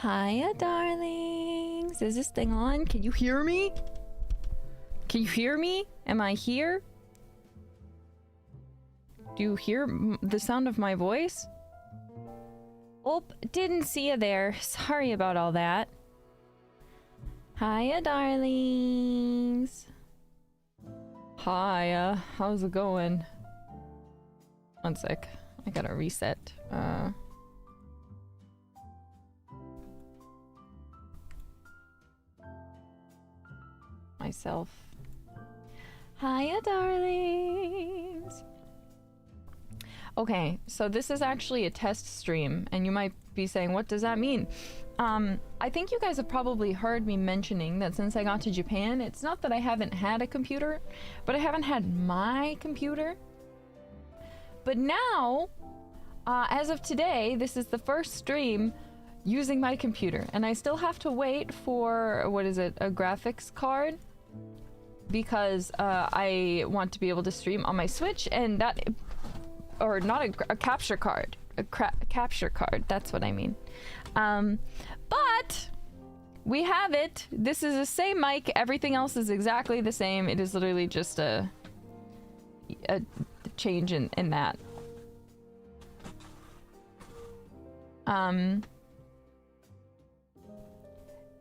Hiya, darlings. Is this thing on? Can you hear me? Can you hear me? Am I here? Do you hear the sound of my voice? Oh, didn't see you there. Sorry about all that. Hiya, darlings. Hiya. How's it going? One sec. I gotta reset. Myself. Hiya, darlings. Okay, so this is actually a test stream, and you might be saying, what does that mean? I think you guys have probably heard me mentioning that since I got to Japan, it's not that I haven't had a computer, but I haven't had my computer. But now, as of today, this is the first stream using my computer, and I still have to wait for, what is it, a graphics card? Because I want to be able to stream on my Switch, and that... or not a capture card, a capture card, that's what I mean. But we have it. This is the same mic, everything else is exactly the same. It is literally just a change in that.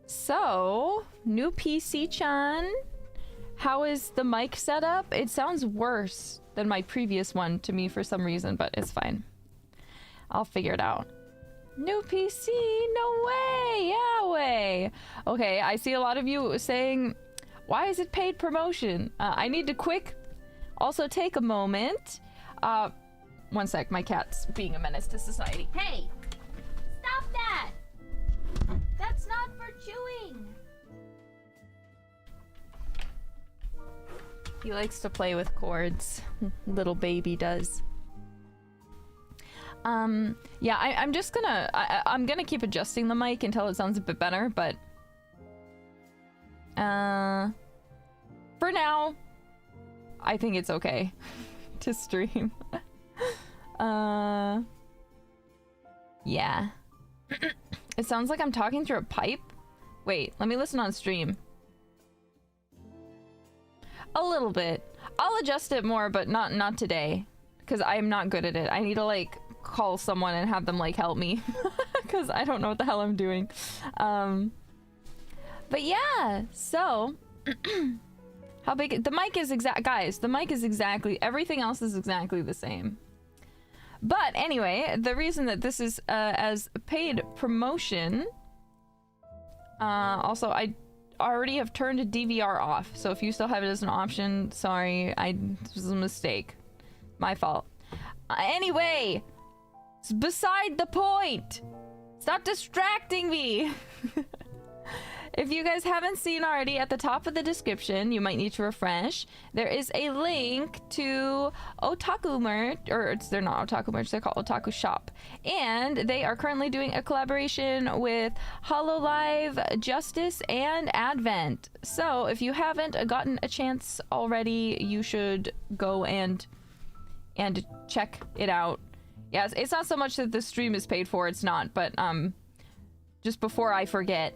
So new PC-chan, how is the mic setup? It sounds worse than my previous one to me for some reason, but it's fine. I'll figure it out. New PC, no way, yeah way. Okay, I see a lot of you saying, why is it paid promotion? I need to also take a moment. One sec, my cat's being a menace to society. Hey, stop that. That's not for chewing. He likes to play with cords. Little baby does. Yeah, I'm just gonna... I'm gonna keep adjusting the mic until it sounds a bit better, but... for now, I think it's okay to stream. Yeah. It sounds like I'm talking through a pipe. Wait, let me listen on stream. A little bit. I'll adjust it more, but not today, because I'm not good at it. I need to like call someone and have them like help me, because I don't know what the hell I'm doing. But yeah, so how big the mic is guys, the mic is exactly, everything else is exactly the same. But anyway, the reason that this is as paid promotion, also I already have turned DVR off, so if you still have it as an option, sorry, this was a mistake, my fault. Anyway, it's beside the point. Stop distracting me. If you guys haven't seen already, at the top of the description, you might need to refresh. There is a link to Otaku merch, or they're not Otaku merch, they're called Otaku Shop. And they are currently doing a collaboration with hololive, Justice, and Advent. So if you haven't gotten a chance already, you should go and check it out. Yes, it's not so much that the stream is paid for, it's not, but just before I forget,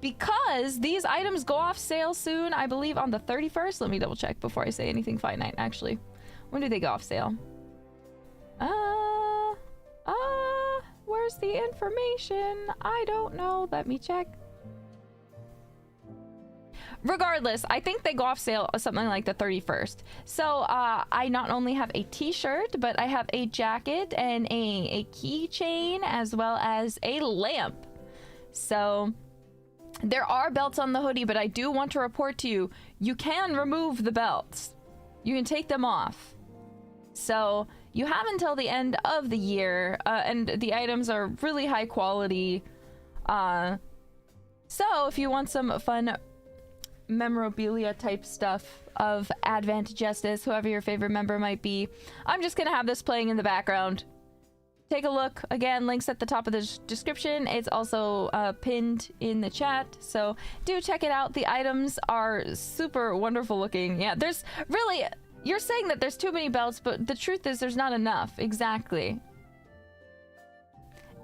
because these items go off sale soon, I believe on the 31st. Let me double check before I say anything finite, actually. When do they go off sale? Where's the information? I don't know. Let me check. Regardless, I think they go off sale something like the 31st. So I not only have a t-shirt, but I have a jacket and a keychain, as well as a lamp. So there are belts on the hoodie, but I do want to report to you, you can remove the belts. You can take them off. So you have until the end of the year, and the items are really high quality. So if you want some fun memorabilia type stuff of Advent, Justice, whoever your favorite member might be, I'm just gonna have this playing in the background. Take a look. Again, links at the top of the description. It's also pinned in the chat, so do check it out. The items are super wonderful looking. Yeah, there's really... You're saying that there's too many belts, but the truth is there's not enough. Exactly.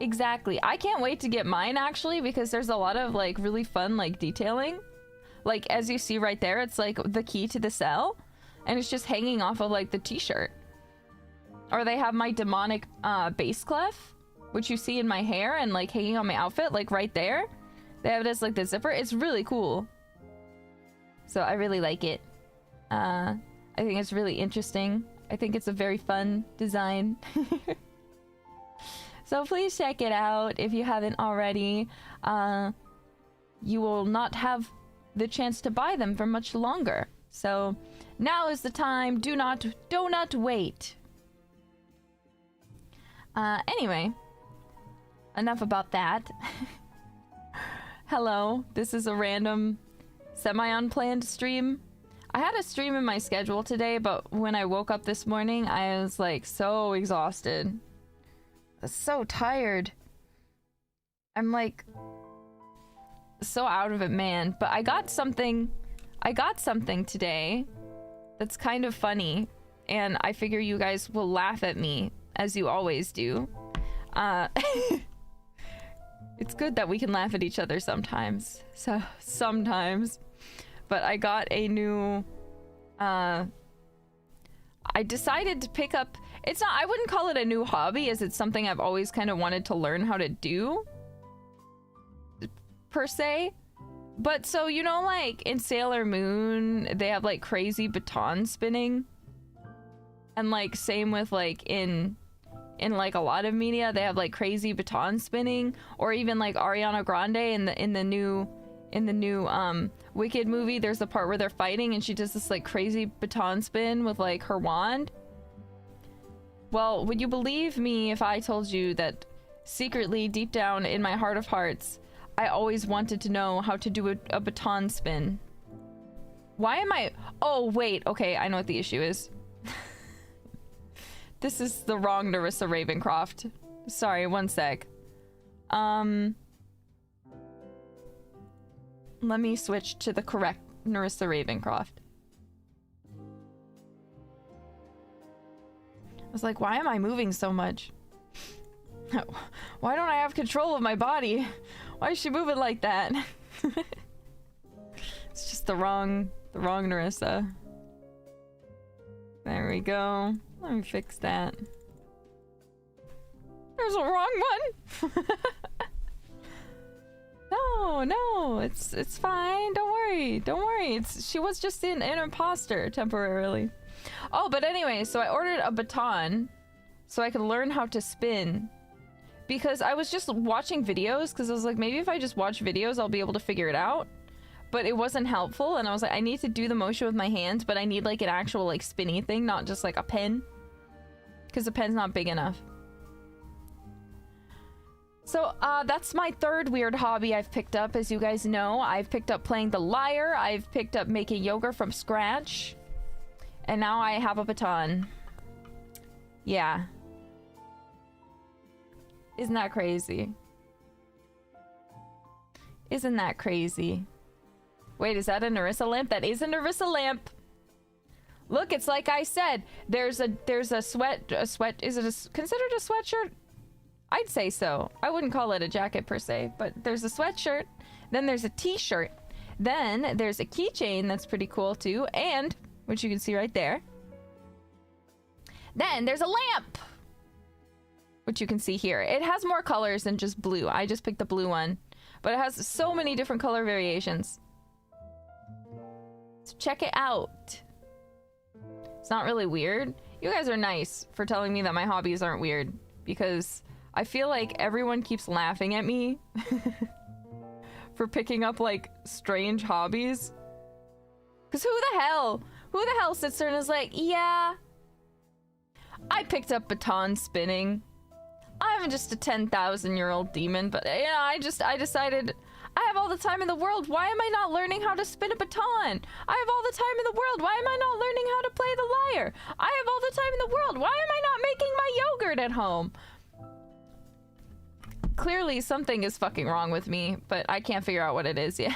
Exactly. I can't wait to get mine actually, because there's a lot of like really fun like detailing. Like as you see right there, it's like the key to the cell, and it's just hanging off of like the t-shirt. Or they have my demonic bass clef, which you see in my hair and like hanging on my outfit, like right there. They have it as like the zipper. It's really cool. So I really like it. I think it's really interesting. I think it's a very fun design. So please check it out if you haven't already. You will not have the chance to buy them for much longer. So now is the time. Do not wait. Anyway, enough about that. Hello, this is a random semi-unplanned stream. I had a stream in my schedule today, but when I woke up this morning, I was like so exhausted. I was so tired. I'm like so out of it, man. But I got something today that's kind of funny, and I figure you guys will laugh at me as you always do. It's good that we can laugh at each other sometimes. So sometimes. But I got a new I decided to pick up, I wouldn't call it a new hobby, as it's something I've always kind of wanted to learn how to do per se. But so, you know, like in Sailor Moon, they have like crazy baton spinning, and like same with like in like a lot of media, they have like crazy baton spinning, or even like Ariana Grande in the new Wicked movie, there's the part where they're fighting and she does this like crazy baton spin with like her wand. Well, would you believe me if I told you that secretly deep down in my heart of hearts, I always wanted to know how to do a baton spin? Why am I... Oh, wait. Okay, I know what the issue is. This is the wrong Nerissa Ravencroft. Sorry, one sec. Let me switch to the correct Nerissa Ravencroft. I was like, why am I moving so much? Why don't I have control of my body? Why is she moving like that? It's just the wrong Nerissa. There we go. Let me fix that. There's a wrong one. No, it's fine. Don't worry. She was just an imposter temporarily. Oh, but anyway, so I ordered a baton so I could learn how to spin, because I was just watching videos, because I was like, maybe if I just watch videos I'll be able to figure it out. But it wasn't helpful, and I was like, I need to do the motion with my hands, but I need like an actual like spinny thing, not just like a pen, because the pen's not big enough. So that's my third weird hobby I've picked up. As you guys know, I've picked up playing the lyre, I've picked up making yogurt from scratch, and now I have a baton. Yeah. Isn't that crazy? Isn't that crazy? Wait, is that a Nerissa lamp? That is a Nerissa lamp. Look, it's like I said. There's a sweat. Is it considered a sweatshirt? I'd say so. I wouldn't call it a jacket per se, but there's a sweatshirt. Then there's a t-shirt. Then there's a keychain that's pretty cool too, and which you can see right there. Then there's a lamp, which you can see here. It has more colors than just blue. I just picked the blue one, but it has so many different color variations. So check it out. It's not really weird. You guys are nice for telling me that my hobbies aren't weird, because I feel like everyone keeps laughing at me for picking up like strange hobbies. Because who the hell sits there and is like, yeah, I picked up baton spinning. I'm just a 10,000-year-old demon, but yeah, I decided I have all the time in the world. Why am I not learning how to spin a baton? I have all the time in the world. Why am I not learning how to play the lyre? I have all the time in the world. Why am I not making my yogurt at home? Clearly something is fucking wrong with me, but I can't figure out what it is yet.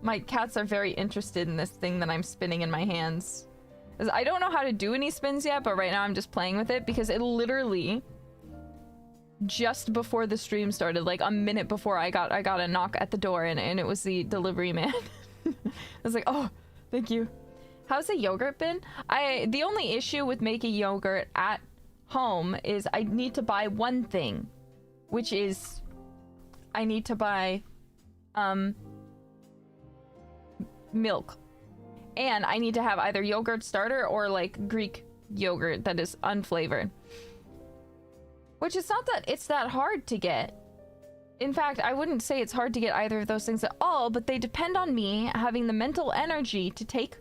My cats are very interested in this thing that I'm spinning in my hands. 'Cause I don't know how to do any spins yet, but right now I'm just playing with it because it literally just before the stream started, like a minute before I got a knock at the door and it was the delivery man. I was like, oh, thank you. How's the yogurt been? The only issue with making yogurt at home is I need to buy one thing, which is I need to buy milk. And I need to have either yogurt starter or like Greek yogurt that is unflavored. Which is not that it's that hard to get. In fact, I wouldn't say it's hard to get either of those things at all, but they depend on me having the mental energy to take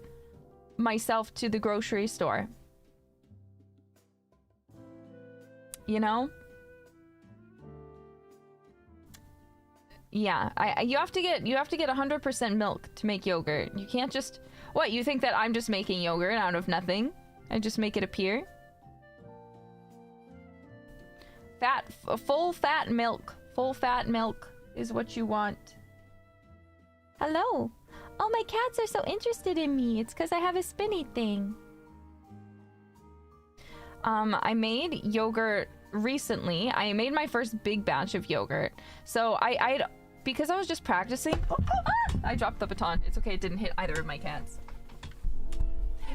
myself to the grocery store. You know? Yeah, you have to get 100% milk to make yogurt. You can't just... What, you think that I'm just making yogurt out of nothing? I just make it appear? Full fat milk. Full fat milk is what you want. Hello. Oh, my cats are so interested in me. It's because I have a spinny thing. I made yogurt recently. I made my first big batch of yogurt. So because I was just practicing. I dropped the baton. It's okay, it didn't hit either of my cats.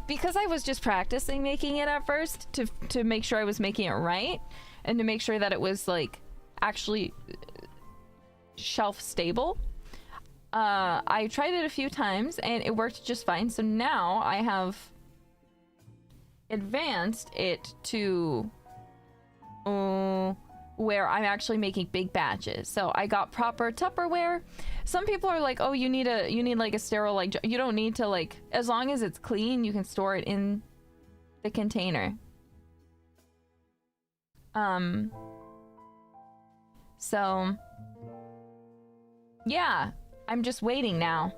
Because I was just practicing making it at first to make sure I was making it right and to make sure that it was like actually shelf stable. I tried it a few times and it worked just fine. So now I have advanced it to where I'm actually making big batches. So I got proper Tupperware. Some people are like, oh, you need like a sterile, like, you don't need to, like, as long as it's clean, you can store it in the container. So yeah, I'm just waiting now.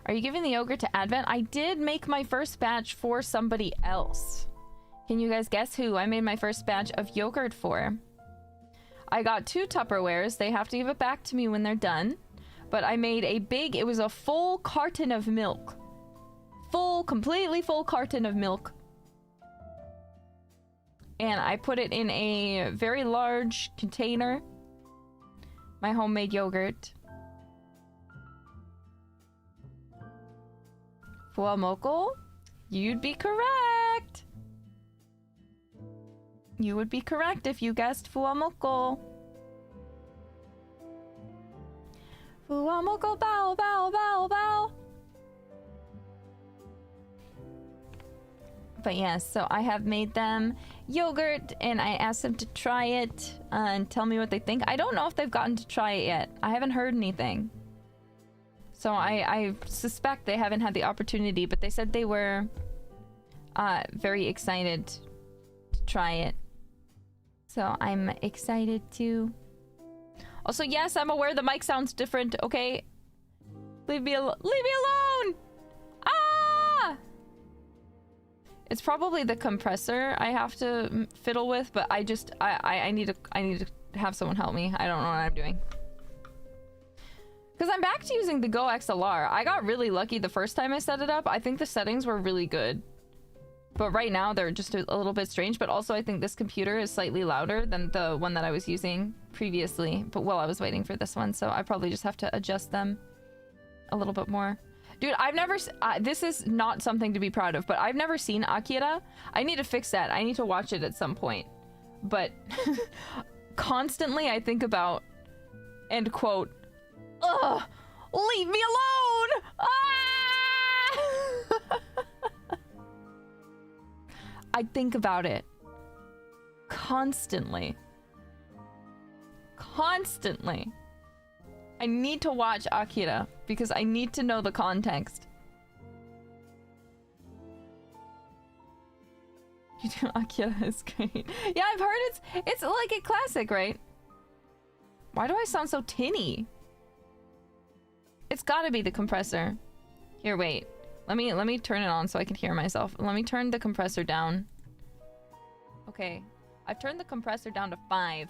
Are you giving the yogurt to Advent? I did make my first batch for somebody else. Can you guys guess who I made my first batch of yogurt for? I got 2 Tupperwares. They have to give it back to me when they're done. But I made it was a full carton of milk. Completely full carton of milk. And I put it in a very large container. My homemade yogurt. Fuamoko, you'd be correct. You would be correct if you guessed Fuamoko. Fuamoko, bow, bow, bow, bow. But yes, so I have made them yogurt and I asked them to try it and tell me what they think. I don't know if they've gotten to try it yet. I haven't heard anything. So I suspect they haven't had the opportunity, but they said they were very excited to try it. So I'm excited too. Also, yes, I'm aware the mic sounds different, okay? Leave me alone! Ah! It's probably the compressor I have to fiddle with, but I need to have someone help me. I don't know what I'm doing. Because I'm back to using the Go XLR. I got really lucky the first time I set it up. I think the settings were really good. But right now they're just a little bit strange. But also I think this computer is slightly louder than the one that I was using previously. But while I was waiting for this one. So I probably just have to adjust them a little bit more. Dude, I've never... this is not something to be proud of. But I've never seen Akira. I need to fix that. I need to watch it at some point. But constantly I think about... End quote... Ugh! Leave me alone! Ah! I think about it. Constantly. Constantly. I need to watch Akira because I need to know the context. You do Akira is great. Yeah, I've heard it's like a classic, right? Why do I sound so tinny? It's gotta be the compressor. Here, wait. Let me turn it on so I can hear myself. Let me turn the compressor down. Okay. I've turned the compressor down to 5.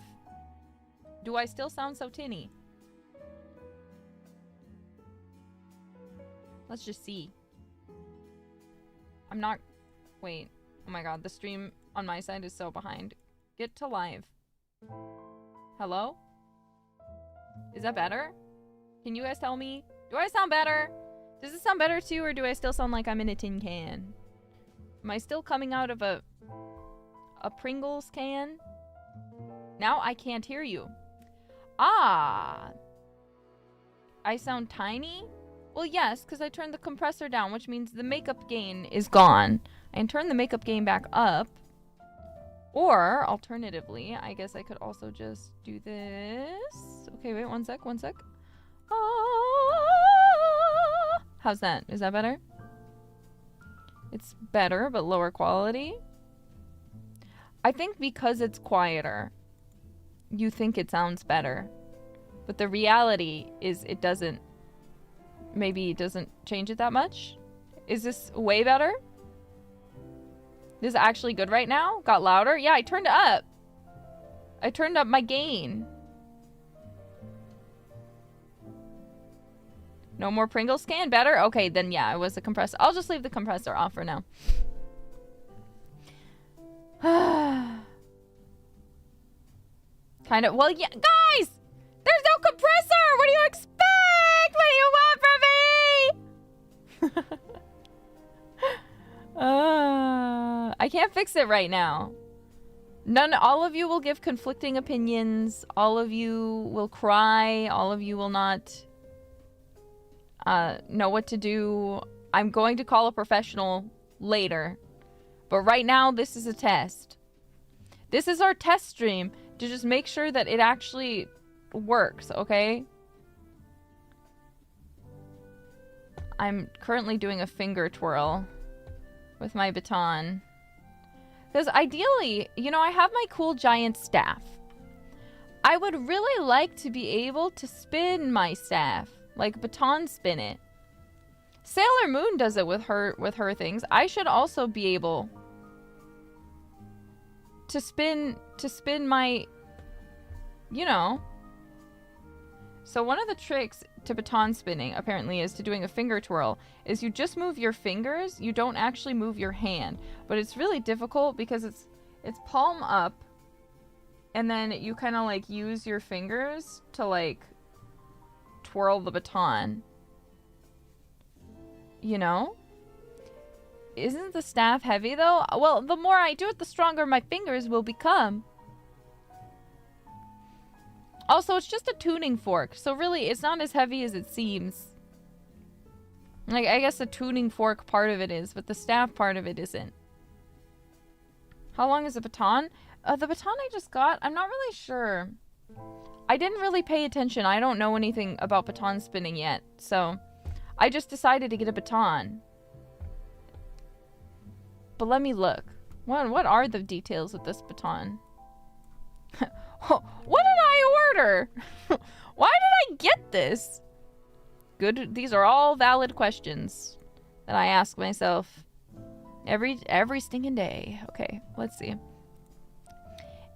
Do I still sound so tinny? Let's just see. I'm not... Wait. Oh my god, the stream on my side is so behind. Get to live. Hello? Is that better? Can you guys tell me? Do I sound better? Does it sound better to you, or do I still sound like I'm in a tin can? Am I still coming out of a Pringles can? Now I can't hear you. Ah! I sound tiny? Well, yes, because I turned the compressor down, which means the makeup gain is gone. I can turn the makeup gain back up. Or, alternatively, I guess I could also just do this. Okay, wait, one sec. Ah! How's that? Is that better? It's better, but lower quality. I think because it's quieter, you think it sounds better. But the reality is it doesn't. Maybe it doesn't change it that much. Is this way better? This is actually good right now? Got louder? Yeah, I turned it up. I turned up my gain. No more Pringles can? Better? Okay, then yeah, it was the compressor. I'll just leave the compressor off for now. Kind of. Well, yeah, guys! There's no compressor! What do you expect? What do you want from me? I can't fix it right now. All of you will give conflicting opinions. All of you will cry. All of you will not know what to do. I'm going to call a professional later. But right now, this is a test. This is our test stream to just make sure that it actually works, okay? I'm currently doing a finger twirl with my baton. Because ideally, you know, I have my cool giant staff. I would really like to be able to spin my staff. Like baton spin it. Sailor Moon does it with her things. I should also be able to spin my, you know. So one of the tricks to baton spinning, apparently, is to doing a finger twirl, is you just move your fingers, you don't actually move your hand. But it's really difficult because it's palm up, and then you kind of like use your fingers to like twirl the baton. You know? Isn't the staff heavy though? Well, the more I do it, the stronger my fingers will become. Also, it's just a tuning fork, so really, it's not as heavy as it seems. Like, I guess the tuning fork part of it is, but the staff part of it isn't. How long is the baton? The baton I just got, I'm not really sure. I didn't really pay attention. I don't know anything about baton spinning yet, so I just decided to get a baton. But let me look. What are the details of this baton? What did I order? Why did I get this? Good. These are all valid questions that I ask myself every stinking day. Okay, let's see.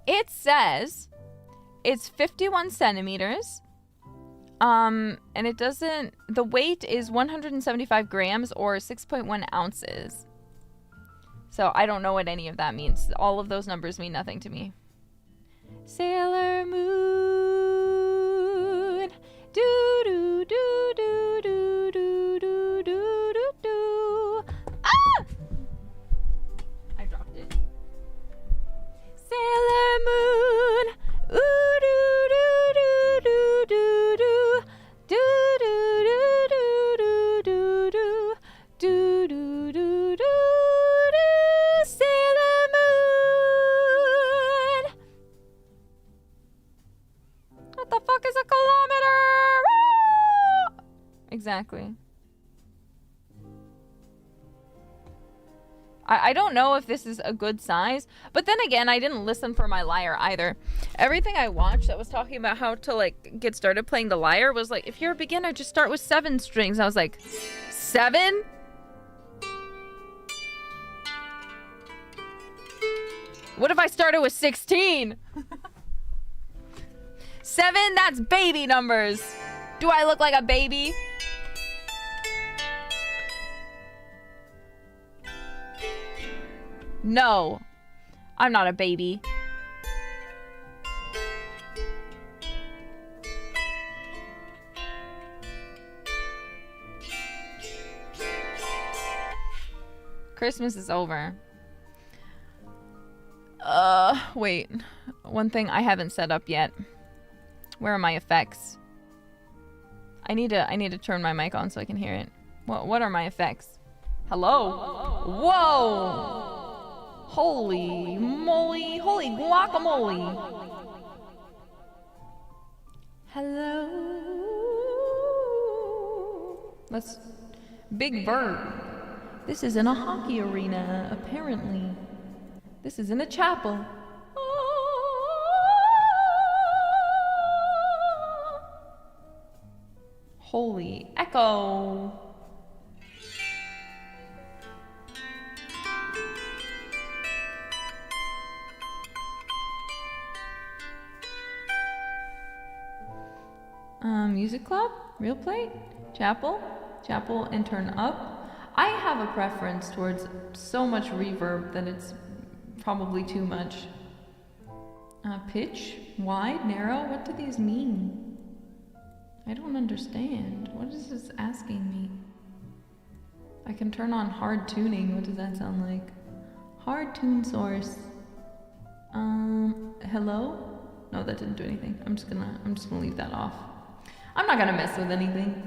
It says it's 51 centimeters. And it doesn't... The weight is 175 grams or 6.1 ounces. So I don't know what any of that means. All of those numbers mean nothing to me. Sailor Moon. Do do do do do do do do do do. Ah! I dropped it. Sailor Moon. Ooh do do do do do do. Do do do do do do do. Do do do do do. Sailor Moon. What the fuck is a kilometer? Ah! Exactly. I don't know if this is a good size, but then again, I didn't listen for my lyre either. Everything I watched that was talking about how to like get started playing the lyre was like, if you're a beginner, just start with 7 strings. I was like, 7? What if I started with 16? 7? That's baby numbers. Do I look like a baby? No. I'm not a baby. Christmas is over. Wait. One thing I haven't set up yet. Where are my effects? I need to turn my mic on so I can hear it. What are my effects? Hello? Whoa! Holy moly! Holy guacamole! Hello? Let's... Big bird. This isn't a hockey arena, apparently. This is in a chapel. Holy echo. Music club? Real play? Chapel? Chapel and turn up? I have a preference towards so much reverb that it's probably too much. Pitch? Wide? Narrow? What do these mean? I don't understand. What is this asking me? I can turn on hard tuning. What does that sound like? Hard tune source. Hello? No, that didn't do anything. I'm just gonna leave that off. I'm not gonna mess with anything.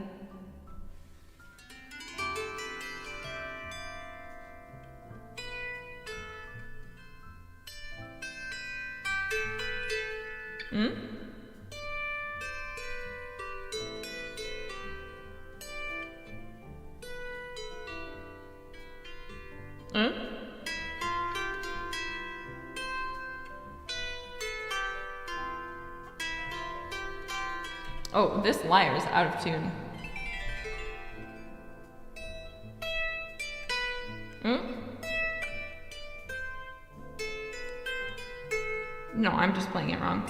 Oh, this lyre is out of tune. No, I'm just playing it wrong.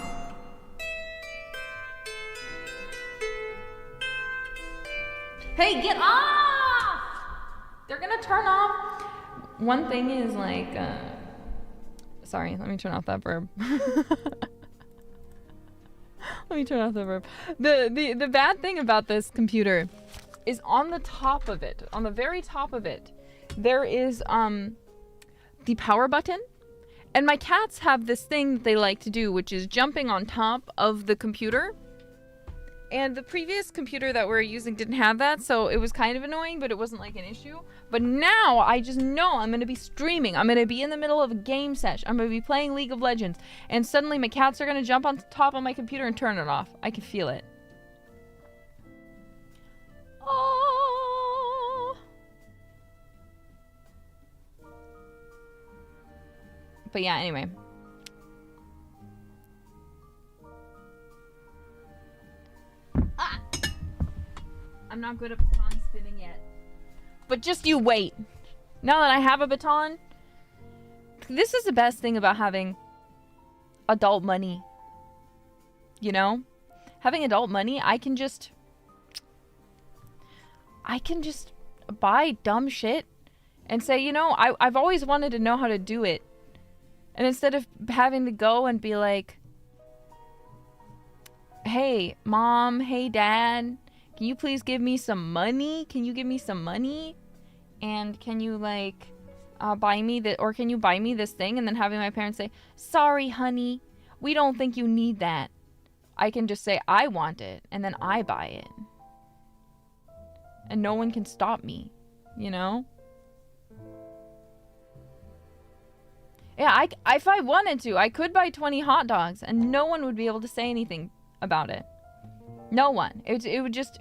Hey, get off! They're gonna turn off. One thing is like, sorry, let me turn off that verb. Let me turn off the verb. The bad thing about this computer is on the top of it, on the very top of it, there is the power button. And my cats have this thing that they like to do, which is jumping on top of the computer. And the previous computer that we were using didn't have that, so it was kind of annoying, but it wasn't like an issue. But now I just know I'm going to be streaming. I'm going to be in the middle of a game session. I'm going to be playing League of Legends. And suddenly my cats are going to jump on top of my computer and turn it off. I can feel it. Oh. But yeah, anyway. I'm not good at baton spinning yet. But just you wait. Now that I have a baton, this is the best thing about having adult money. You know? Having adult money, I can just buy dumb shit and say, you know, I've always wanted to know how to do it. And instead of having to go and be like, hey, mom, hey, dad, can you please give me some money? Can you give me some money? And can you like buy me that, or can you buy me this thing? And then having my parents say, sorry, honey, we don't think you need that. I can just say I want it, and then I buy it. And no one can stop me, you know? Yeah, if I wanted to, I could buy 20 hot dogs, and no one would be able to say anything about it. No one. It would just...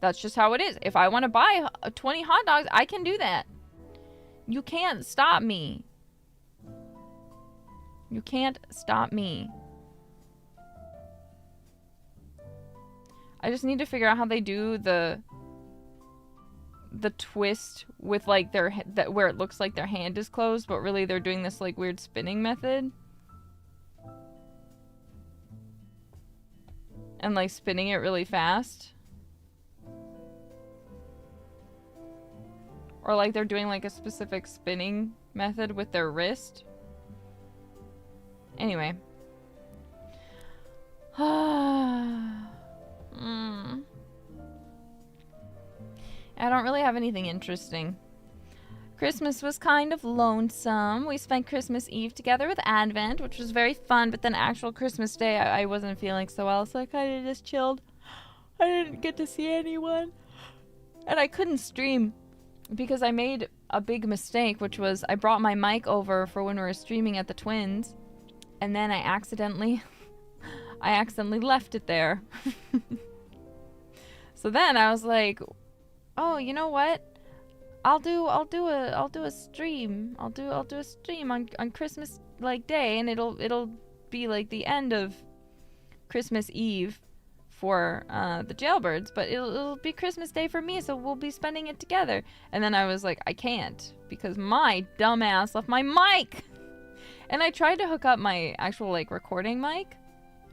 That's just how it is. If I want to buy 20 hot dogs, I can do that. You can't stop me. You can't stop me. I just need to figure out how they do the twist with like their where it looks like their hand is closed, but really they're doing this like weird spinning method. And like spinning it really fast. Or like they're doing like a specific spinning method with their wrist. Anyway. I don't really have anything interesting. Christmas was kind of lonesome. We spent Christmas Eve together with Advent, which was very fun, but then actual Christmas Day, I wasn't feeling so well, so I kind of just chilled. I didn't get to see anyone. And I couldn't stream because I made a big mistake, which was I brought my mic over for when we were streaming at the Twins, and then I accidentally left it there. So then I was like, oh, you know what? I'll do a stream. I'll do a stream on Christmas like day, and it'll be like the end of Christmas Eve for the jailbirds, but it'll be Christmas Day for me, so we'll be spending it together. And then I was like, I can't, because my dumbass left my mic. And I tried to hook up my actual like recording mic,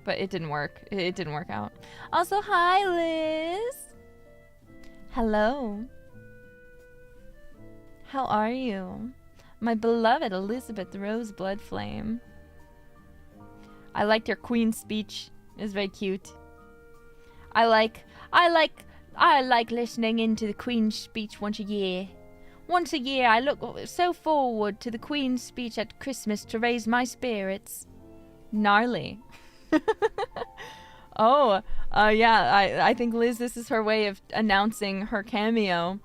but it didn't work. It didn't work out. Also, hi Liz. Hello. How are you? My beloved Elizabeth Rose Bloodflame. I liked your queen speech. It was very cute. I like listening into the Queen's speech once a year. Once a year, I look so forward to the Queen's speech at Christmas to raise my spirits. Gnarly. Oh, yeah, I think Liz, this is her way of announcing her cameo.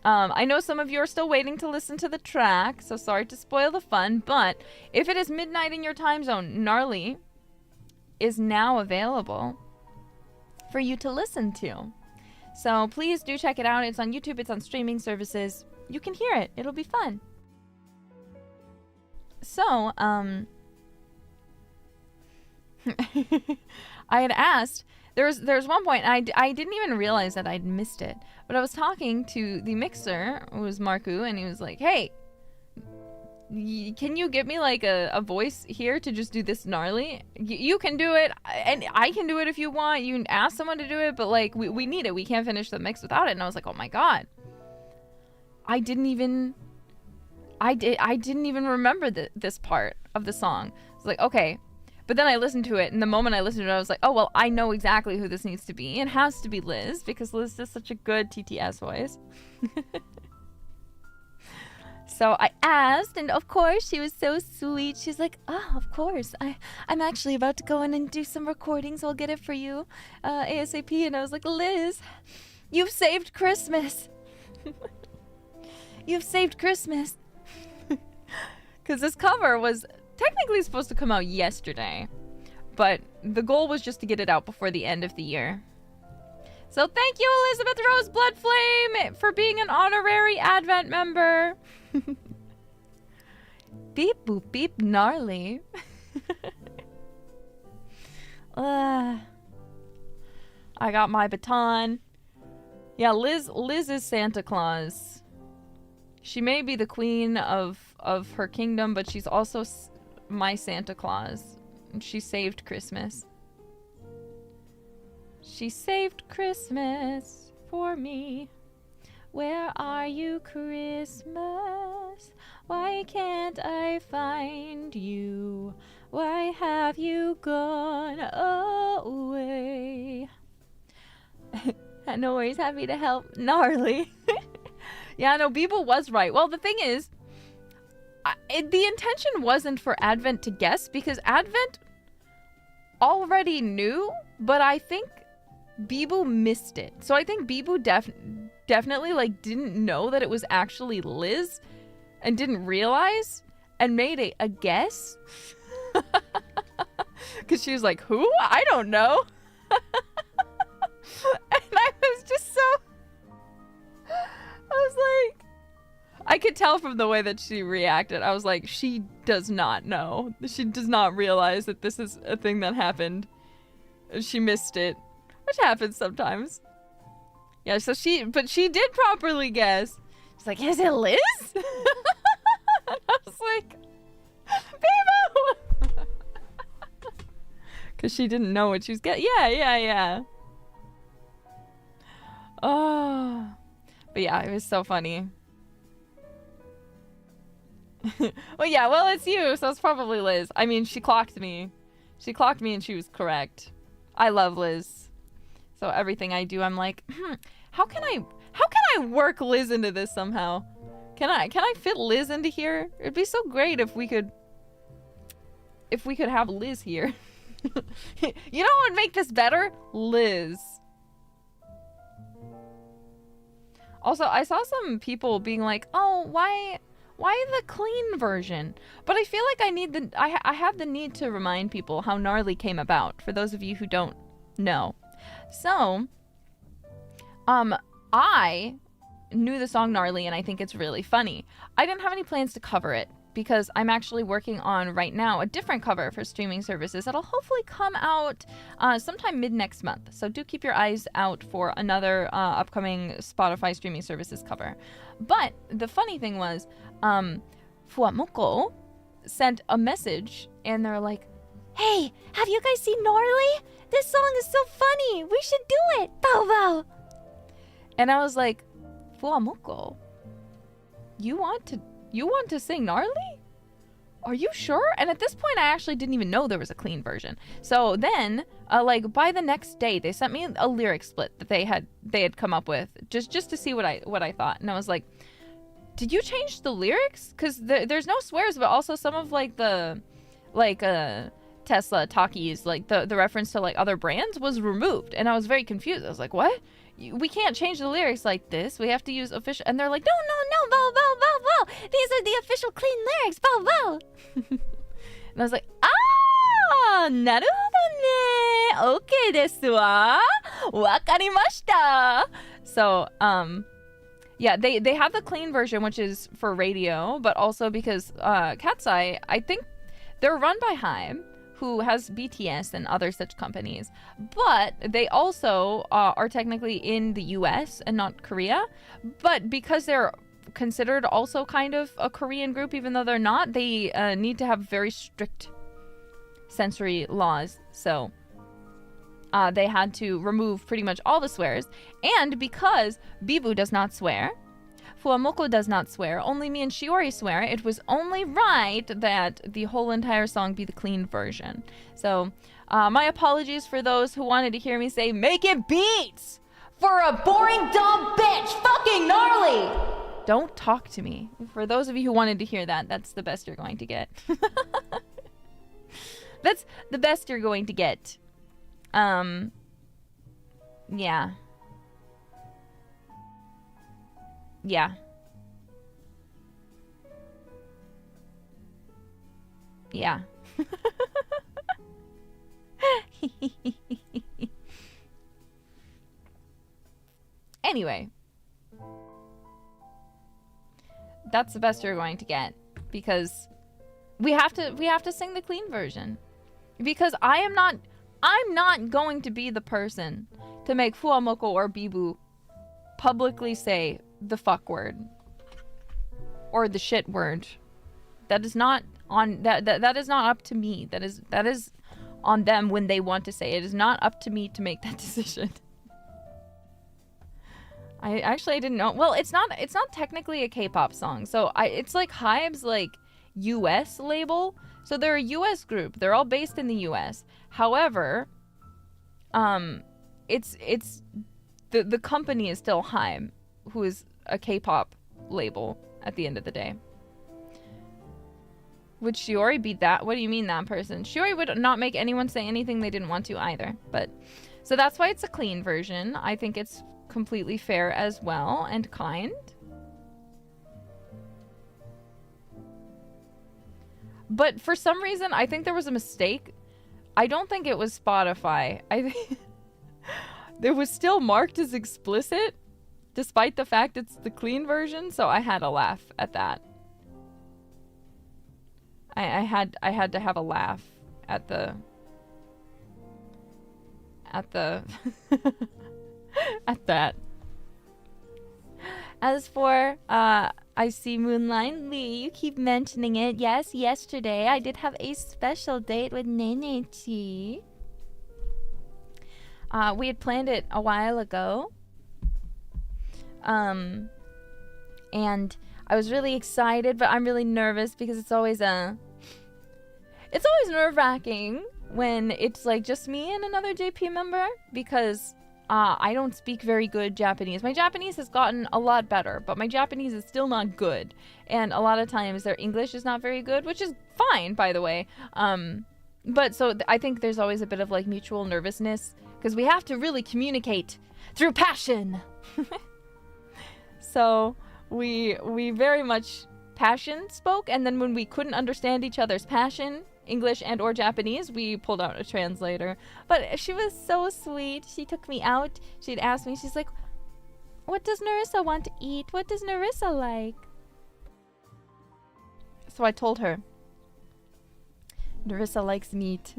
I know some of you are still waiting to listen to the track, so sorry to spoil the fun, but if it is midnight in your time zone, Gnarly is now available for you to listen to. So please do check it out. It's on YouTube, it's on streaming services. You can hear it. It'll be fun. So, I had asked, there's one point, I didn't even realize that I'd missed it, but I was talking to the mixer, who was Marku, and he was like, hey, can you get me like a voice here to just do this Gnarly? You can do it, and I can do it if you want. You can ask someone to do it, but like we need it. We can't finish the mix without it. And I was like, oh my god, I didn't even remember this part of the song. I was like, okay. But then I listened to it, and the moment I listened to it, I was like, oh, well, I know exactly who this needs to be. It has to be Liz, because Liz does such a good TTS voice. So I asked, and of course, she was so sweet. She's like, oh, of course. I'm actually about to go in and do some recordings. I'll get it for you ASAP. And I was like, Liz, you've saved Christmas. You've saved Christmas. Because this cover was technically supposed to come out yesterday, but the goal was just to get it out before the end of the year. So thank you, Elizabeth Rose Bloodflame, for being an honorary Advent member. Beep boop beep Gnarly. I got my baton. Yeah, Liz is Santa Claus. She may be the queen of her kingdom, but she's also my Santa Claus. She saved Christmas. She saved Christmas for me. Where are you, Christmas? Why can't I find you? Why have you gone away? No worries, happy to help. Gnarly. Yeah, no, Bebo was right. Well, the thing is, the intention wasn't for Advent to guess, because Advent already knew, but I think Bebo missed it. So I think Bebo definitely like didn't know that it was actually Liz and didn't realize and made a guess. Because she was like, who? I don't know. And I was just so... I was like... I could tell from the way that she reacted. I was like, she does not know. She does not realize that this is a thing that happened. She missed it. Which happens sometimes. Yeah, so she did properly guess. She's like, is it Liz? And I was like, Bebo! Because she didn't know what she was getting. Yeah. Oh. But yeah, it was so funny. Well, yeah, well, it's you, so it's probably Liz. I mean, she clocked me. She clocked me and she was correct. I love Liz. So everything I do, I'm like, how can I work Liz into this somehow? Can I fit Liz into here? It'd be so great if we could have Liz here. You know what would make this better? Liz. Also, I saw some people being like, "Oh, why the clean version?" But I feel like I have the need to remind people how Gnarly came about, for those of you who don't know. So, I knew the song Gnarly and I think it's really funny. I didn't have any plans to cover it because I'm actually working on right now a different cover for streaming services that'll hopefully come out sometime mid next month. So do keep your eyes out for another upcoming Spotify streaming services cover. But the funny thing was, Fuamoko sent a message and they're like, "Hey, have you guys seen Gnarly? This song is so funny. We should do it. Bow bow." And I was like, "Fuamoko, you want to sing Gnarly? Are you sure?" And at this point, I actually didn't even know there was a clean version. So then, like by the next day, they sent me a lyric split that they had come up with just to see what I thought. And I was like, "Did you change the lyrics? Because there's no swears, but also some of like the Tesla talkies, like the reference to like other brands was removed." And I was very confused. I was like, "What? We can't change the lyrics like this. We have to use official." And they're like, "No, bow, bow, bow, bow. These are the official clean lyrics, bow, bow." And I was like, "Ah, naruhodo ne. Okay desu wa. Wakarimashita." So, yeah, they have the clean version, which is for radio, but also because Cat's Eye, I think they're run by Hiya, who has BTS and other such companies, but they also are technically in the US and not Korea. But because they're considered also kind of a Korean group, even though they're not, they need to have very strict censory laws. So they had to remove pretty much all the swears. And because Bibu does not swear, Fuamoko does not swear, only me and Shiori swear, it was only right that the whole entire song be the clean version. So, my apologies for those who wanted to hear me say, "Make it beats for a boring dumb bitch, fucking Gnarly!" Don't talk to me. For those of you who wanted to hear that, that's the best you're going to get. That's the best you're going to get. Yeah. Yeah. Yeah. Anyway. That's the best you're going to get. Because we have to sing the clean version. Because I'm not going to be the person to make Fuamoko or Bibu publicly say the fuck word or the shit word. That is not on that is not up to me. That is on them when they want to say it. It is not up to me to make that decision. I didn't know. Well, it's not technically a K-pop song. So it's like Hive's like US label. So they're a US group. They're all based in the US. However, it's the company is still Hive, who is a K-pop label at the end of the day. Would Shiori be that? What do you mean that person? Shiori would not make anyone say anything they didn't want to either. But so that's why it's a clean version. I think it's completely fair as well and kind. But for some reason, I think there was a mistake. I don't think it was Spotify. I think it was still marked as explicit, despite the fact it's the clean version. So I had a laugh at that. I had to have a laugh at the at that. As for I see Moonlight Lee, you keep mentioning it. Yes, yesterday I did have a special date with Nenechi. We had planned it a while ago. And I was really excited, but I'm really nervous because it's always nerve-wracking when it's like just me and another JP member, because I don't speak very good Japanese. My Japanese has gotten a lot better, but my Japanese is still not good. And a lot of times their English is not very good, which is fine, by the way. But so I think there's always a bit of like mutual nervousness because we have to really communicate through passion. So we very much passion spoke, and then when we couldn't understand each other's passion, English and or Japanese, we pulled out a translator. But she was so sweet. She took me out. She'd asked me, she's like, what does Nerissa want to eat? What does Nerissa like? So I told her, Nerissa likes meat.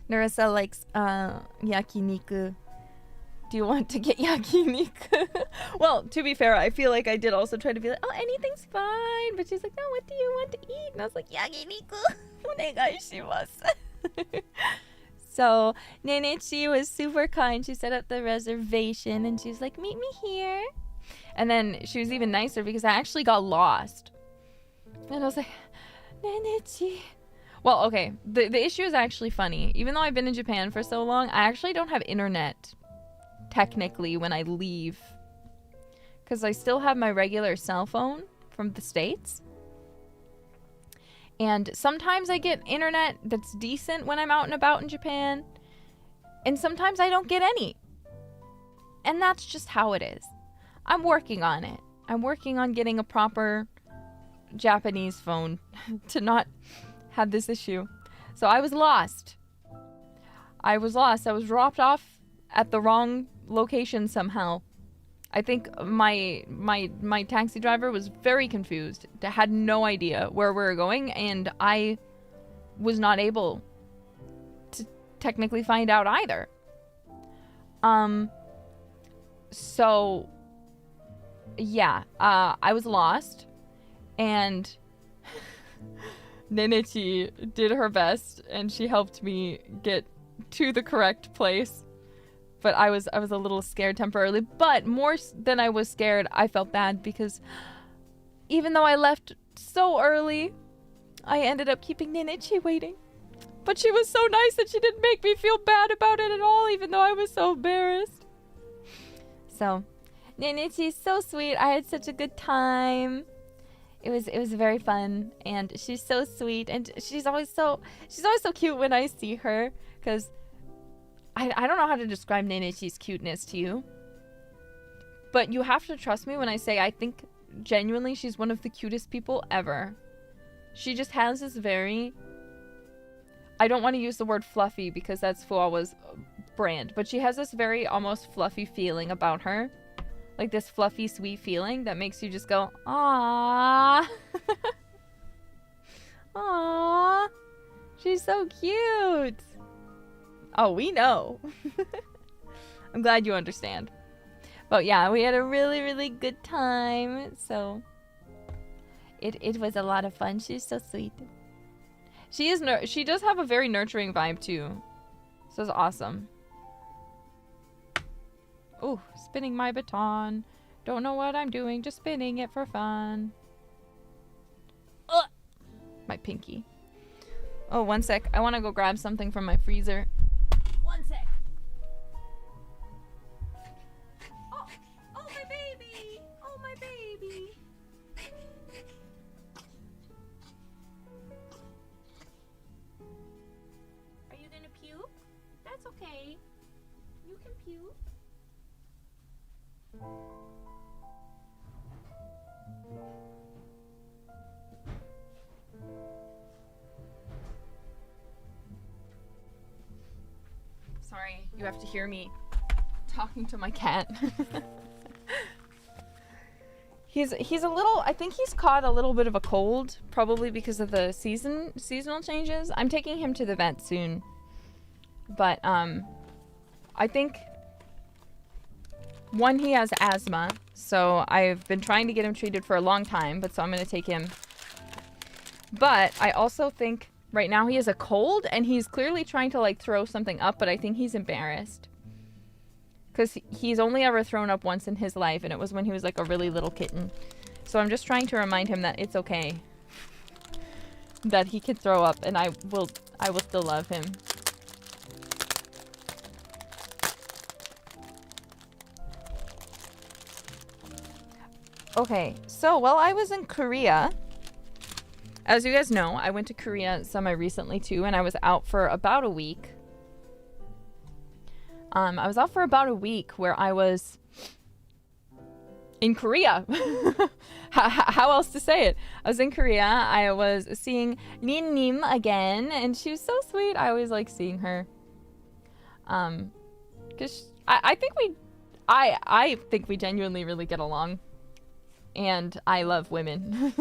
Nerissa likes yakiniku. Do you want to get yakiniku? Well, to be fair, I feel like I did also try to be like, oh, anything's fine. But she's like, no, what do you want to eat? And I was like, yakiniku. Onegai shimasu. So, Nenichi was super kind. She set up the reservation and she was like, meet me here. And then she was even nicer because I actually got lost. And I was like, Nenichi. Well, okay, the issue is actually funny. Even though I've been in Japan for so long, I actually don't have internet, technically, when I leave. Because I still have my regular cell phone from the States. And sometimes I get internet that's decent when I'm out and about in Japan. And sometimes I don't get any. And that's just how it is. I'm working on it. I'm working on getting a proper Japanese phone to not have this issue. So I was lost. I was dropped off at the wrong location somehow. I think my taxi driver was very confused. Had no idea where we were going, and I was not able to technically find out either. So yeah, I was lost, and Nenichi did her best, and she helped me get to the correct place. But I was a little scared temporarily. But more than I was scared, I felt bad because even though I left so early, I ended up keeping Nenichi waiting. But she was so nice that she didn't make me feel bad about it at all, even though I was so embarrassed. So, Nenichi's so sweet. I had such a good time. It was very fun, and she's so sweet, and she's always so cute when I see her, because I don't know how to describe Nenichi's cuteness to you, but you have to trust me when I say I think genuinely she's one of the cutest people ever. She just has this very, I don't want to use the word fluffy because that's Fuawa's brand, but she has this very almost fluffy feeling about her. Like this fluffy, sweet feeling that makes you just go, aww. Aww. She's so cute. Oh, we know. I'm glad you understand. But yeah, we had a really, really good time. So it was a lot of fun. She's so sweet. She does have a very nurturing vibe too. So it's awesome. Ooh, spinning my baton. Don't know what I'm doing, just spinning it for fun. Ugh! My pinky. Oh, one sec. I want to go grab something from my freezer. One sec. Oh, my baby. Oh, my baby. Are you gonna puke? That's okay. You can puke. Sorry, you have to hear me talking to my cat. He's a little, I think he's caught a little bit of a cold, probably because of the seasonal changes. I'm taking him to the vet soon. But I think one, he has asthma, so I've been trying to get him treated for a long time, but so I'm going to take him. But I also think right now he has a cold, and he's clearly trying to like throw something up, but I think he's embarrassed. Because he's only ever thrown up once in his life, and it was when he was like a really little kitten. So I'm just trying to remind him that it's okay. That he can throw up, and I will still love him. Okay, so while I was in Korea, as you guys know, I went to Korea semi-recently too, and I was out for about a week. I was out for about a week where I was in Korea. How else to say it? I was in Korea. I was seeing Nin again, and she was so sweet. I always like seeing her. Cause I think we genuinely really get along, and I love women.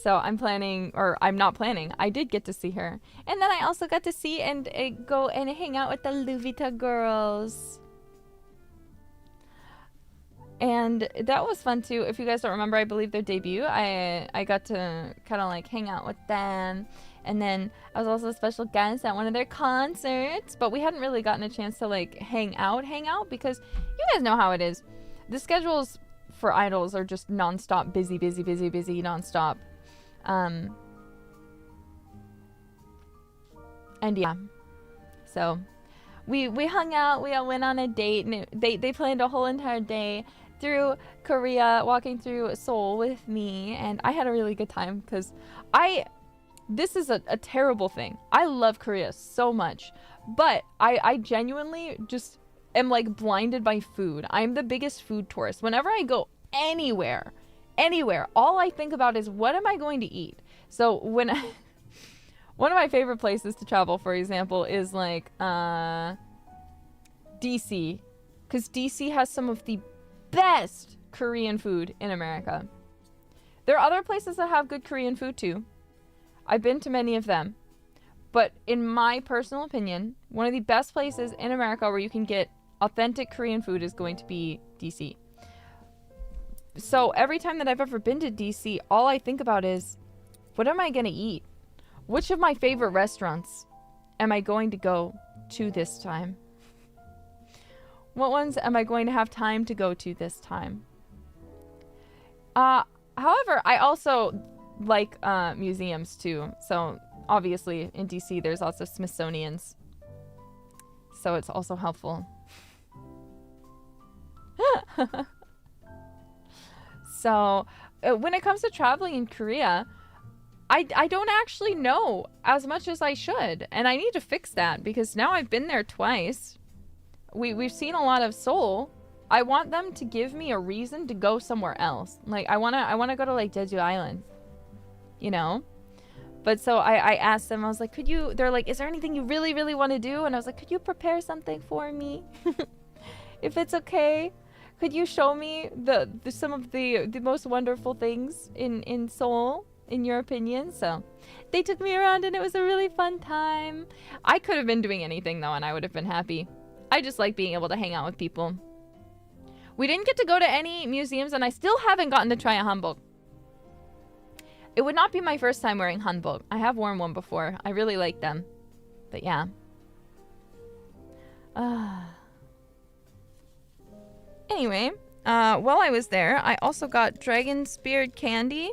So I'm planning, or I'm not planning. I did get to see her. And then I also got to see and go and hang out with the Luvita girls. And that was fun too. If you guys don't remember, I believe their debut. I got to kind of like hang out with them. And then I was also a special guest at one of their concerts. But we hadn't really gotten a chance to like hang out because you guys know how it is. The schedules for idols are just non-stop busy non-stop. And yeah, so we hung out, we all went on a date, and they planned a whole entire day through Korea, walking through Seoul with me, and I had a really good time because this is a terrible thing. I love Korea so much, but I genuinely just am like blinded by food. I'm the biggest food tourist. Whenever I go anywhere, all I think about is what am I going to eat? So when one of my favorite places to travel, for example, is like DC, because DC has some of the best Korean food in America. There are other places that have good Korean food too. I've been to many of them, but in my personal opinion, one of the best places in America where you can get authentic Korean food is going to be DC. So every time that I've ever been to DC, all I think about is, what am I going to eat? Which of my favorite restaurants am I going to go to this time? What ones am I going to have time to go to this time? However, I also like museums too. So obviously in DC, there's lots of Smithsonian's. So it's also helpful. So when it comes to traveling in Korea, I don't actually know as much as I should. And I need to fix that because now I've been there twice. We've seen a lot of Seoul. I want them to give me a reason to go somewhere else. Like I wanna go to like Jeju Island. You know? But so I asked them, I was like, they're like, is there anything you really, really want to do? And I was like, could you prepare something for me? If it's okay. Could you show me some of the most wonderful things in Seoul, in your opinion? So they took me around and it was a really fun time. I could have been doing anything though and I would have been happy. I just like being able to hang out with people. We didn't get to go to any museums and I still haven't gotten to try a hanbok. It would not be my first time wearing hanbok. I have worn one before. I really like them. But yeah. Anyway, while I was there, I also got dragon speared candy.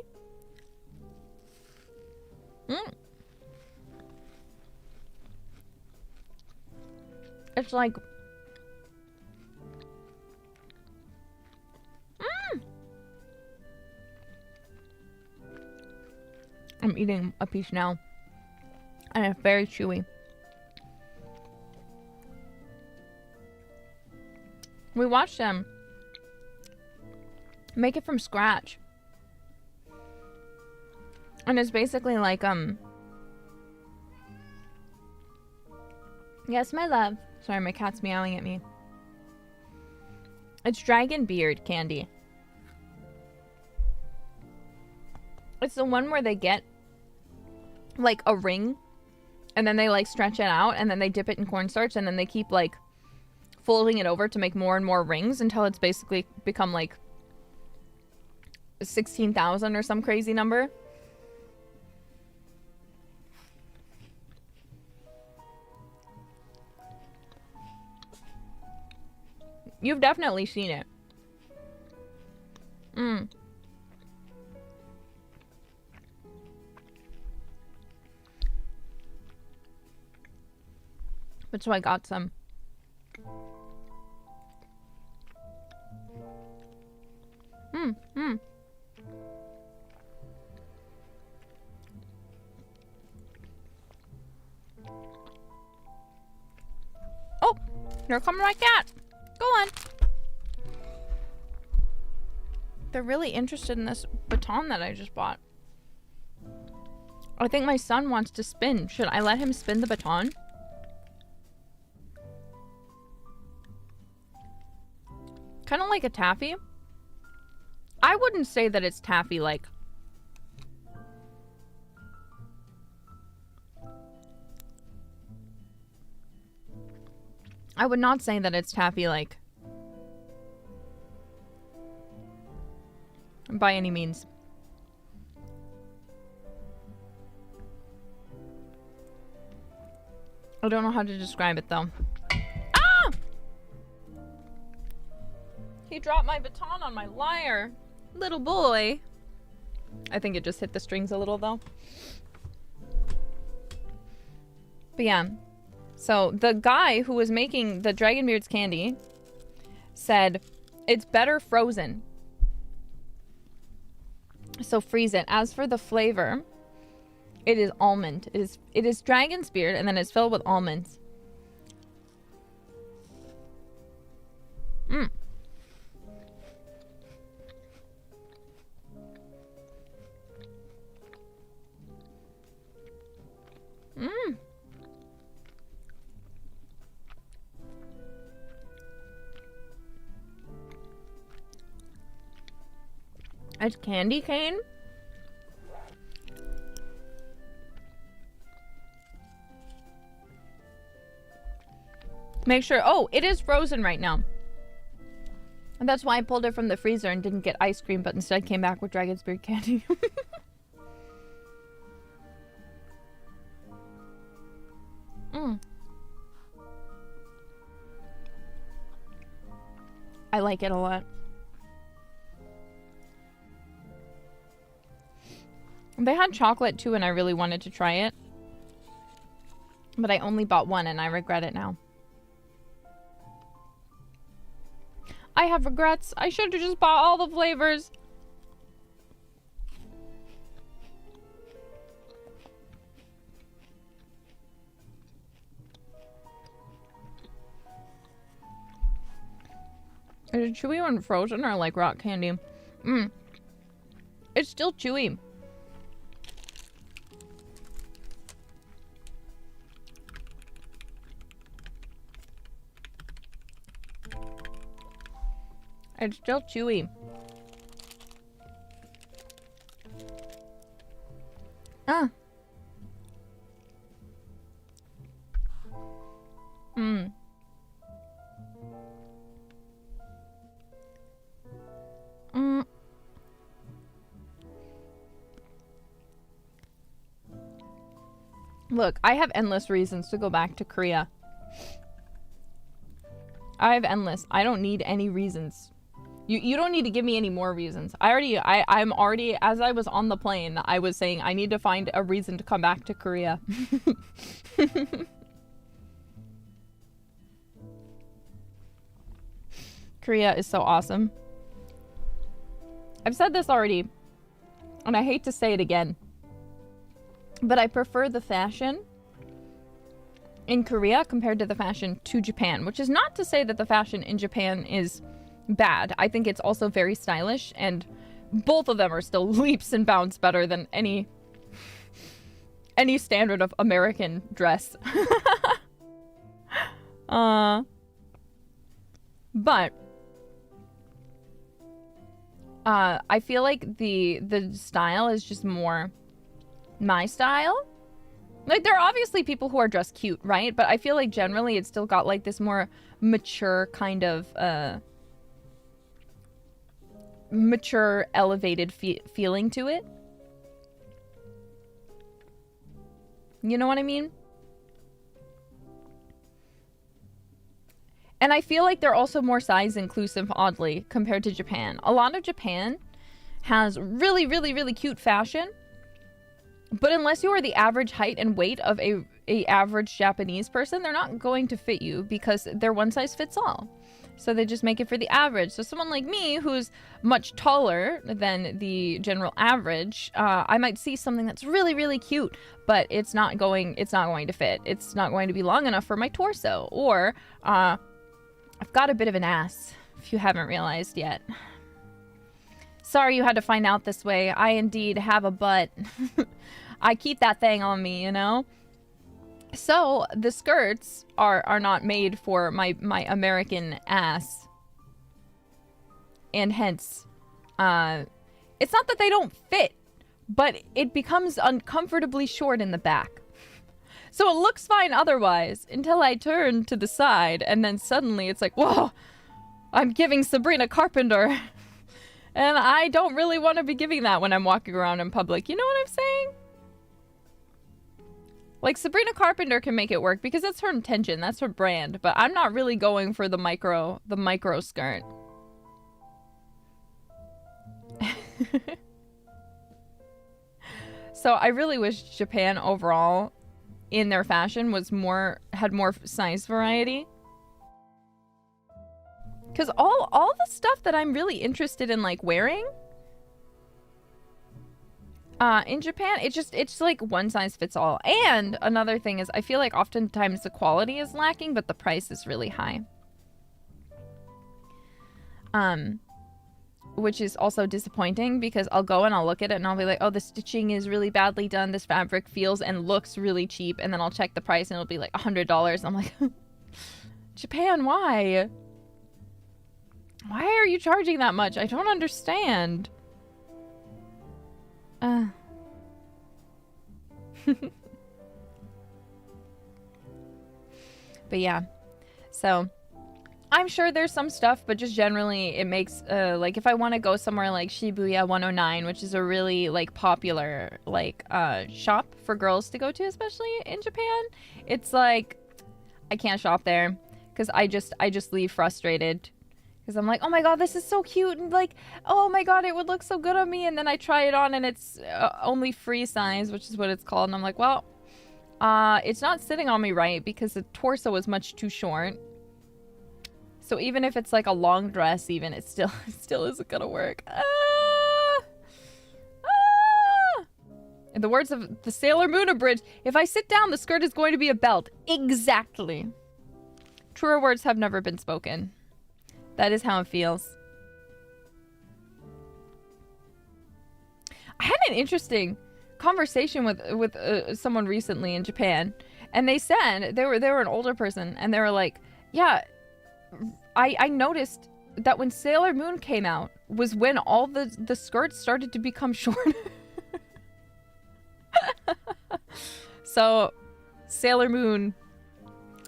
It's like... I'm eating a piece now. And it's very chewy. We watched them make it from scratch. And it's basically like, yes, my love. Sorry, my cat's meowing at me. It's dragon beard candy. It's the one where they get like a ring and then they like stretch it out and then they dip it in cornstarch and then they keep like folding it over to make more and more rings until it's basically become like 16,000 or some crazy number. You've definitely seen it. Mm. But so I got some. Oh, here comes my cat. Go on. They're really interested in this baton that I just bought. I think my son wants to spin. Should I let him spin the baton? Kind of like a taffy. I wouldn't say that it's taffy like. I would not say that it's taffy like. By any means. I don't know how to describe it though. Ah! He dropped my baton on my lyre. Little boy. I think it just hit the strings a little though. But yeah. So the guy who was making the Dragonbeard's candy said it's better frozen. So freeze it. As for the flavor, it is almond. It is dragon's beard and then it's filled with almonds. Mmm. Mmm. It's candy cane. Make sure. Oh, it is frozen right now. And that's why I pulled it from the freezer and didn't get ice cream, but instead came back with Dragon's Beard candy. I like it a lot. They had chocolate too and I really wanted to try it. But I only bought one and I regret it now. I have regrets. I should have just bought all the flavors. Is it chewy when frozen or like rock candy? It's still chewy. It's still chewy. Look, I have endless reasons to go back to Korea. I have endless. I don't need any reasons. You don't need to give me any more reasons. I'm already, as I was on the plane, I was saying I need to find a reason to come back to Korea. Korea is so awesome. I've said this already, and I hate to say it again, but I prefer the fashion in Korea compared to the fashion to Japan, which is not to say that the fashion in Japan is bad. I think it's also very stylish, and both of them are still leaps and bounds better than any standard of American dress. But I feel like the style is just more my style. Like, there are obviously people who are dressed cute, right? But I feel like generally it's still got like this more mature kind of mature, elevated feeling to it. You know what I mean? And I feel like they're also more size inclusive, oddly, compared to Japan. A lot of Japan has really, really, really cute fashion. But unless you are the average height and weight of a average Japanese person, they're not going to fit you because they're one size fits all. So they just make it for the average. So someone like me, who's much taller than the general average, I might see something that's really, really cute, but it's not going to fit. It's not going to be long enough for my torso. Or I've got a bit of an ass, if you haven't realized yet. Sorry you had to find out this way. I indeed have a butt. I keep that thing on me, you know? So, the skirts are not made for my American ass. And hence, it's not that they don't fit, but it becomes uncomfortably short in the back. So it looks fine otherwise, until I turn to the side, and then suddenly it's like, whoa, I'm giving Sabrina Carpenter. And I don't really want to be giving that when I'm walking around in public. You know what I'm saying? Like, Sabrina Carpenter can make it work because that's her intention. That's her brand. But I'm not really going for the micro skirt. So I really wish Japan overall in their fashion had more size variety. Because all the stuff that I'm really interested in, like, wearing in Japan, it's like one size fits all. And another thing is, I feel like oftentimes the quality is lacking, but the price is really high. Which is also disappointing because I'll go and I'll look at it and I'll be like, oh, the stitching is really badly done. This fabric feels and looks really cheap. And then I'll check the price and it'll be like $100. I'm like, Japan, why? Why are you charging that much? I don't understand. But yeah. So, I'm sure there's some stuff, but just generally it makes, like, if I want to go somewhere like Shibuya 109, which is a really, like, popular, like, shop for girls to go to, especially in Japan, it's like, I can't shop there, because I just leave frustrated. Because I'm like, oh my god, this is so cute, and like, oh my god, it would look so good on me, and then I try it on, and it's only free size, which is what it's called, and I'm like, well, it's not sitting on me right, because the torso is much too short. So even if it's like a long dress, even, it still isn't gonna work. In the words of the Sailor Moon Abridged, if I sit down, the skirt is going to be a belt. Exactly. Truer words have never been spoken. That is how it feels. I had an interesting conversation with someone recently in Japan, and they said they were an older person, and they were like, yeah, I noticed that when Sailor Moon came out was when all the skirts started to become shorter. So, Sailor Moon,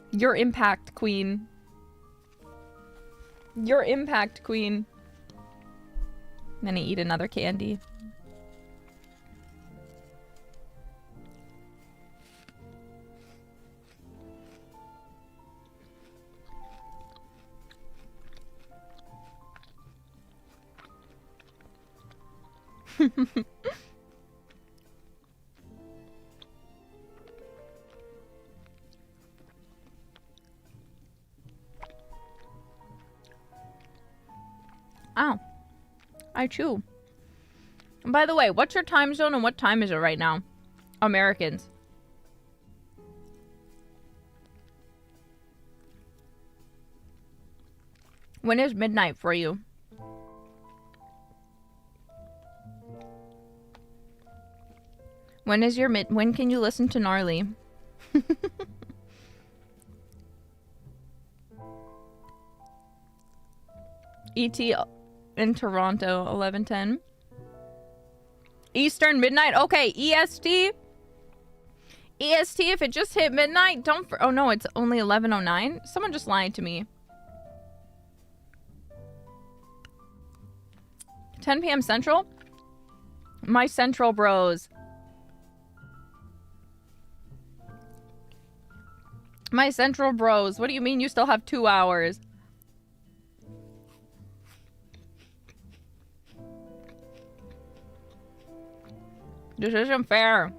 your impact, queen. Your impact, queen. And then I eat another candy. Ow. I chew. And by the way, what's your time zone and what time is it right now? Americans. When is midnight for you? When is your when can you listen to Gnarly? ET in Toronto, 11:10. Eastern midnight. Okay, EST. EST, if it just hit midnight, don't... oh no, it's only 11:09. Someone just lied to me. 10 p.m. Central? My Central bros. My central bros. What do you mean you still have 2 hours? This isn't fair.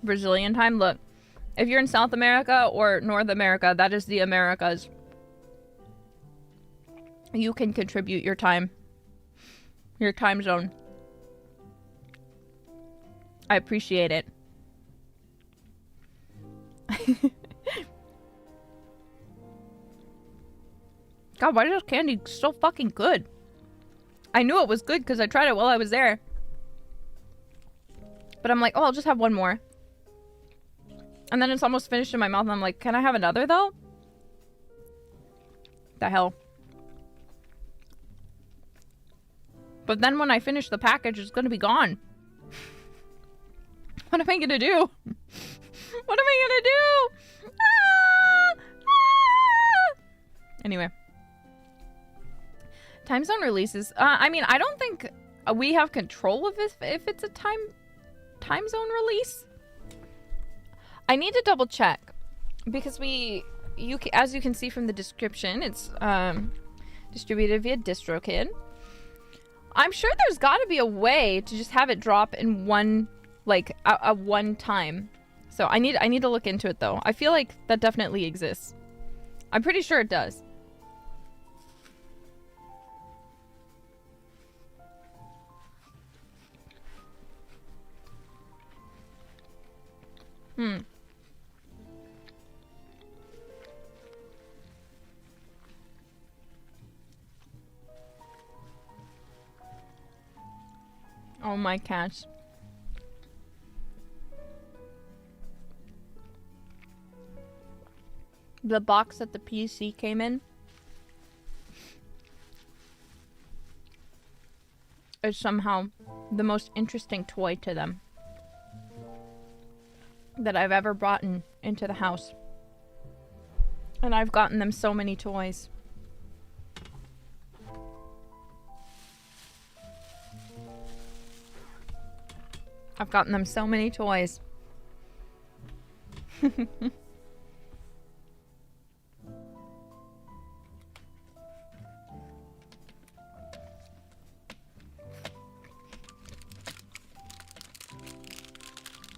Brazilian time? Look, if you're in South America or North America, that is the Americas. You can contribute your time zone. I appreciate it. God, why is this candy so fucking good? I knew it was good because I tried it while I was there. But I'm like, oh, I'll just have one more. And then it's almost finished in my mouth and I'm like, can I have another though? The hell. But then when I finish the package, it's gonna be gone. What am I gonna do? What am I gonna do? Ah! Ah! Anyway. Time zone releases. I mean, I don't think we have control of if it's a time zone release. I need to double check because as you can see from the description, it's distributed via DistroKid. I'm sure there's got to be a way to just have it drop in one, like a one time. So I need to look into it though. I feel like that definitely exists. I'm pretty sure it does. Oh my cats. The box that the PC came in is somehow the most interesting toy to them that I've ever brought into the house. And I've gotten them so many toys. I've gotten them so many toys.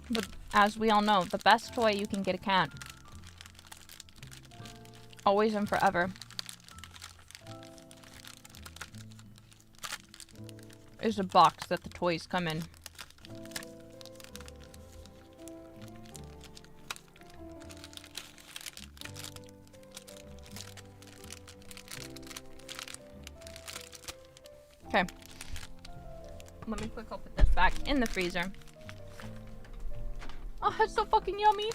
But as we all know, the best toy you can get a cat, always and forever, is a box that the toys come in. Okay. Let me quickly put this back in the freezer. Oh, it's so fucking yummy.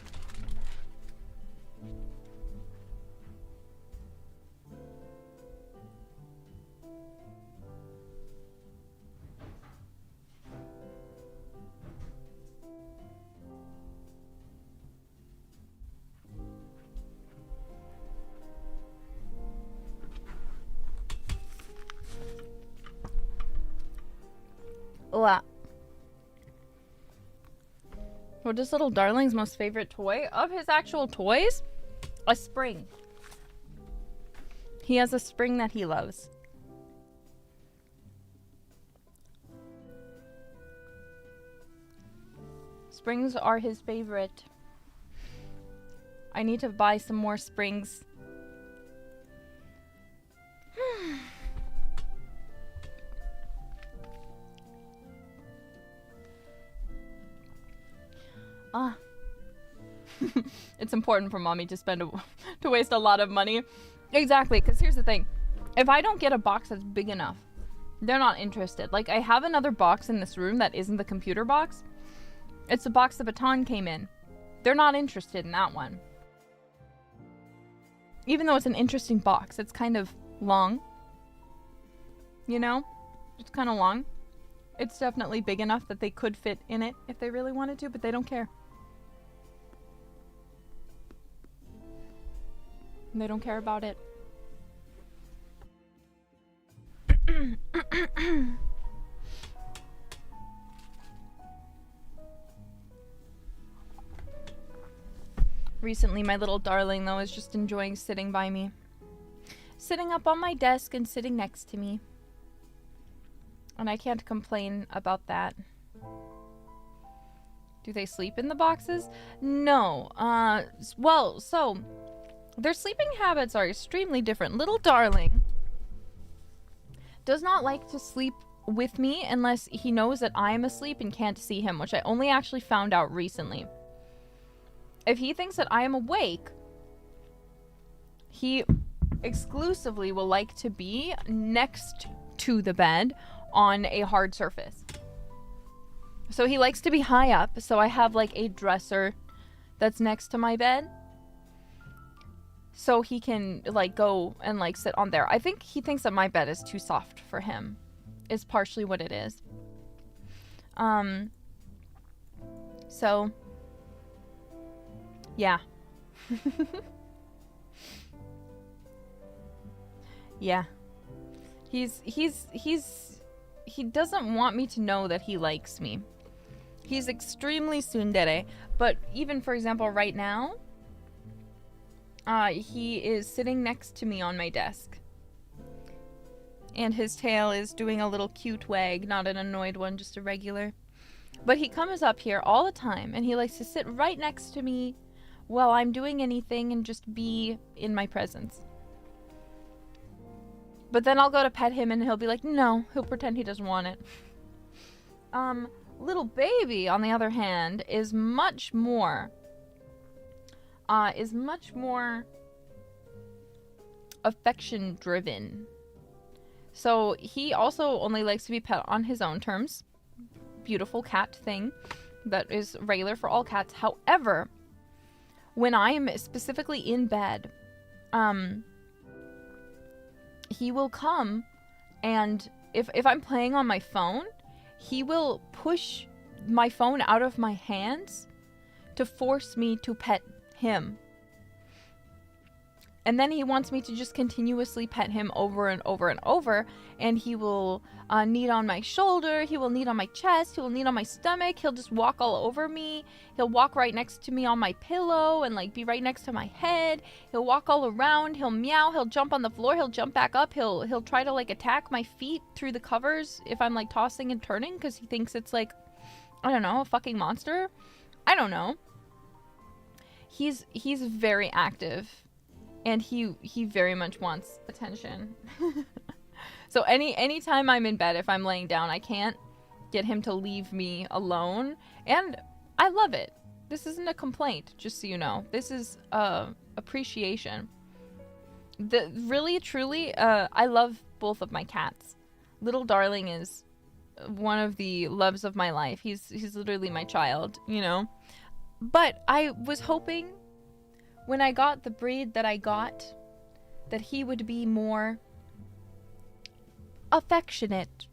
What? What is little darling's most favorite toy? Of his actual toys? A spring. He has a spring that he loves. Springs are his favorite. I need to buy some more springs. It's important for mommy to waste a lot of money. Exactly, because here's the thing. If I don't get a box that's big enough, they're not interested. Like, I have another box in this room that isn't the computer box. It's the box the baton came in. They're not interested in that one. Even though it's an interesting box, it's kind of long. You know? It's kind of long. It's definitely big enough that they could fit in it if they really wanted to, but they don't care. They don't care about it. Recently, my little darling, though, is just enjoying sitting by me. Sitting up on my desk and sitting next to me. And I can't complain about that. Do they sleep in the boxes? No. Well, so their sleeping habits are extremely different. Little darling does not like to sleep with me unless he knows that I am asleep and can't see him, which I only actually found out recently. If he thinks that I am awake, he exclusively will like to be next to the bed on a hard surface. So he likes to be high up, so I have like a dresser that's next to my bed. So he can like go and like sit on there. I think he thinks that my bed is too soft for him. Is partially what it is. So yeah. Yeah. He doesn't want me to know that he likes me. He's extremely tsundere, but even for example right now, he is sitting next to me on my desk. And his tail is doing a little cute wag, not an annoyed one, just a regular. But he comes up here all the time, and he likes to sit right next to me while I'm doing anything and just be in my presence. But then I'll go to pet him and he'll be like, no, he'll pretend he doesn't want it. Little baby, on the other hand, is much more affection driven. So he also only likes to be pet on his own terms. Beautiful cat thing that is regular for all cats. However, when I'm specifically in bed, he will come and if I'm playing on my phone, he will push my phone out of my hands to force me to pet him. And then he wants me to just continuously pet him over and over and over. And he will knead on my shoulder. He will knead on my chest. He will knead on my stomach. He'll just walk all over me. He'll walk right next to me on my pillow and like be right next to my head. He'll walk all around. He'll meow. He'll jump on the floor. He'll jump back up. He'll try to like attack my feet through the covers if I'm like tossing and turning because he thinks it's like, I don't know, a fucking monster. I don't know. He's very active. And he very much wants attention. So anytime I'm in bed, if I'm laying down, I can't get him to leave me alone. And I love it. This isn't a complaint, just so you know. This is appreciation. Really, truly, I love both of my cats. Little Darling is one of the loves of my life. He's literally my child, you know. But I was hoping when I got the breed that I got, that he would be more affectionate.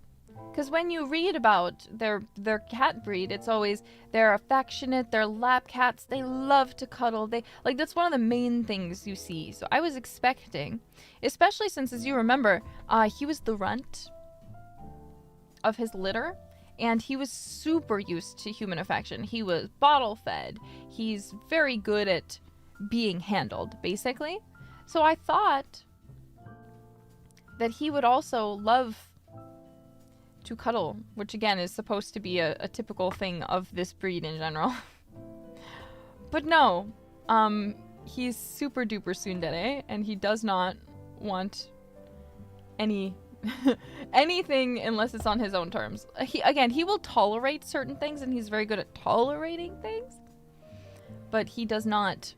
Because when you read about their cat breed, it's always they're affectionate, they're lap cats, they love to cuddle. They like that's one of the main things you see. So I was expecting, especially since, as you remember, he was the runt of his litter. And he was super used to human affection. He was bottle fed. He's very good at being handled, basically. So I thought that he would also love to cuddle, which again is supposed to be a typical thing of this breed in general. But no, he's super duper tsundere, and he does not want anything unless it's on his own terms. He will tolerate certain things, and he's very good at tolerating things, but he does not.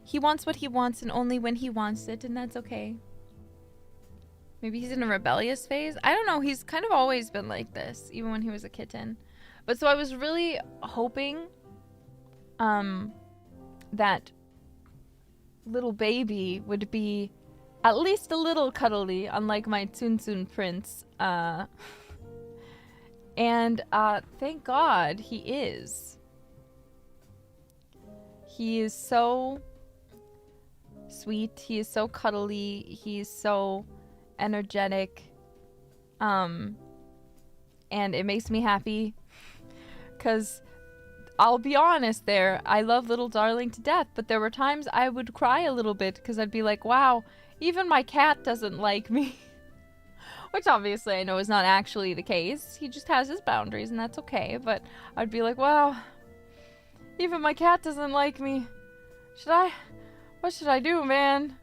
He wants what he wants and only when he wants it, and that's okay. Maybe he's in a rebellious phase. I don't know. He's kind of always been like this, even when he was a kitten. But so I was really hoping that little baby would be at least a little cuddly, unlike my Tsum prince. And thank God he is. He is so sweet. He is so cuddly. He's so energetic. And it makes me happy. Because I'll be honest there, I love little darling to death, but there were times I would cry a little bit because I'd be like, wow, even my cat doesn't like me. Which obviously I know is not actually the case. He just has his boundaries and that's okay. But I'd be like, wow, even my cat doesn't like me. What should I do, man?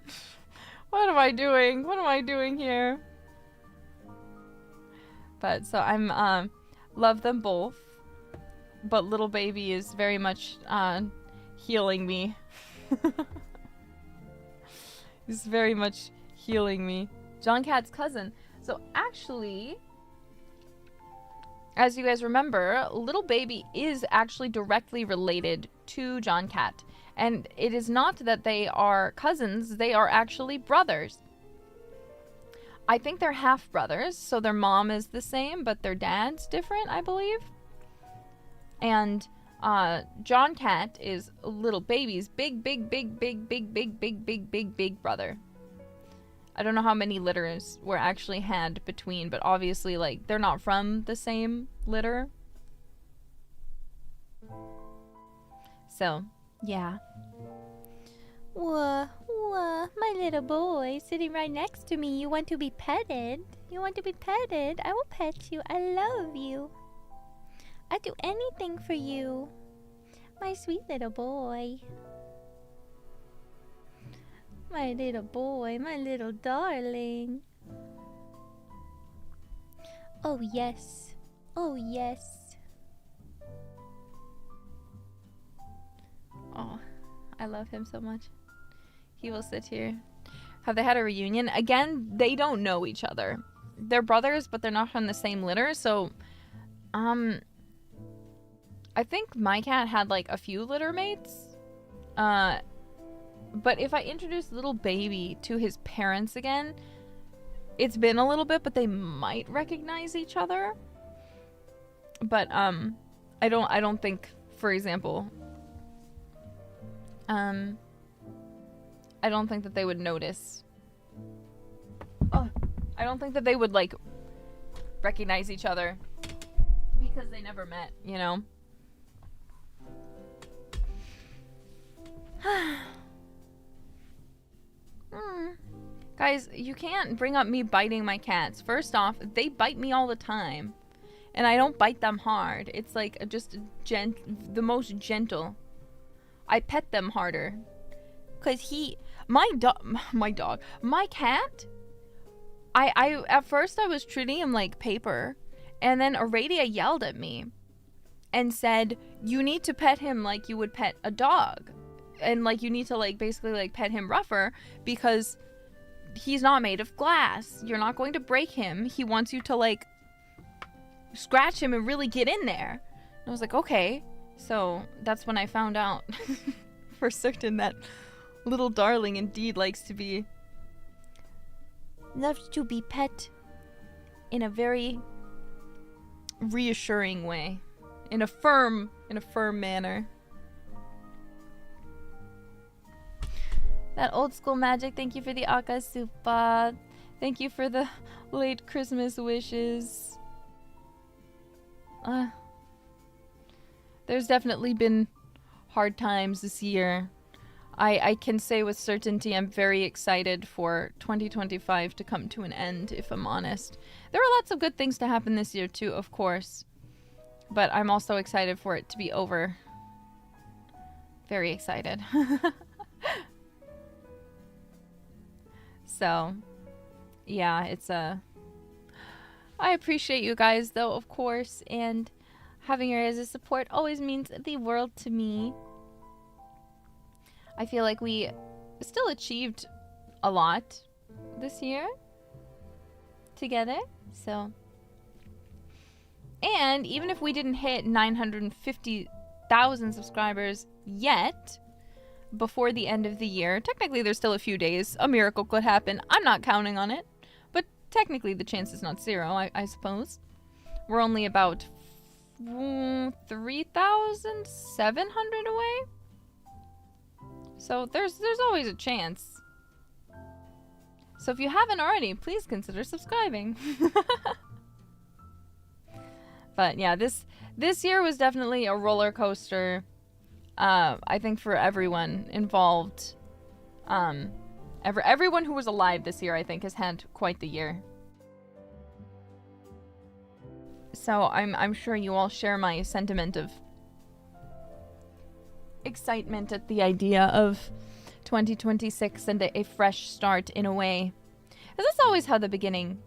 What am I doing? What am I doing here? But so I'm, love them both. But little baby is very much, healing me. He's very much healing me. John Cat's cousin. So actually, as you guys remember, little baby is actually directly related to John Cat. And it is not that they are cousins, they are actually brothers. I think they're half brothers, so their mom is the same, but their dad's different, I believe. And John Cat is little baby's big brother. I don't know how many litters were actually had between, but obviously, like, they're not from the same litter. So, yeah. Whoa, my little boy sitting right next to me. You want to be petted? You want to be petted? I will pet you. I love you. I'd do anything for you. My sweet little boy. My little boy, my little darling. Oh yes. Oh yes. Oh, I love him so much. He will sit here. Have they had a reunion? Again, they don't know each other. They're brothers, but they're not from the same litter, so I think my cat had like a few litter mates. But if I introduce little baby to his parents again, it's been a little bit, but they might recognize each other. But I don't think, for example, I don't think that they would notice. Oh, I don't think that they would like recognize each other because they never met, you know? Guys, you can't bring up me biting my cats. First off, they bite me all the time. And I don't bite them hard. It's like just the most gentle. I pet them harder. Cause my cat, I at first I was treating him like paper. And then Aradia yelled at me and said, you need to pet him like you would pet a dog. And like you need to like basically like pet him rougher because he's not made of glass. You're not going to break him. He wants you to like scratch him and really get in there. And I was like, okay. So that's when I found out for certain that little darling indeed loves to be pet in a very reassuring way, in a firm manner. That old school magic, thank you for the akasupa. Thank you for the late Christmas wishes. There's definitely been hard times this year. I can say with certainty I'm very excited for 2025 to come to an end, if I'm honest. There are lots of good things to happen this year too, of course. But I'm also excited for it to be over. Very excited. So, yeah, it's I appreciate you guys, though, of course, and having your guys' support always means the world to me. I feel like we still achieved a lot this year together, so. And even if we didn't hit 950,000 subscribers yet, before the end of the year. Technically, there's still a few days. A miracle could happen. I'm not counting on it. But technically, the chance is not zero, I suppose. We're only about 3,700 away. So there's always a chance. So if you haven't already, please consider subscribing. But yeah, this year was definitely a roller coaster. I think for everyone involved. Everyone who was alive this year, I think, has had quite the year. So I'm sure you all share my sentiment of excitement at the idea of 2026 and a fresh start in a way. 'Cause that's always how the beginning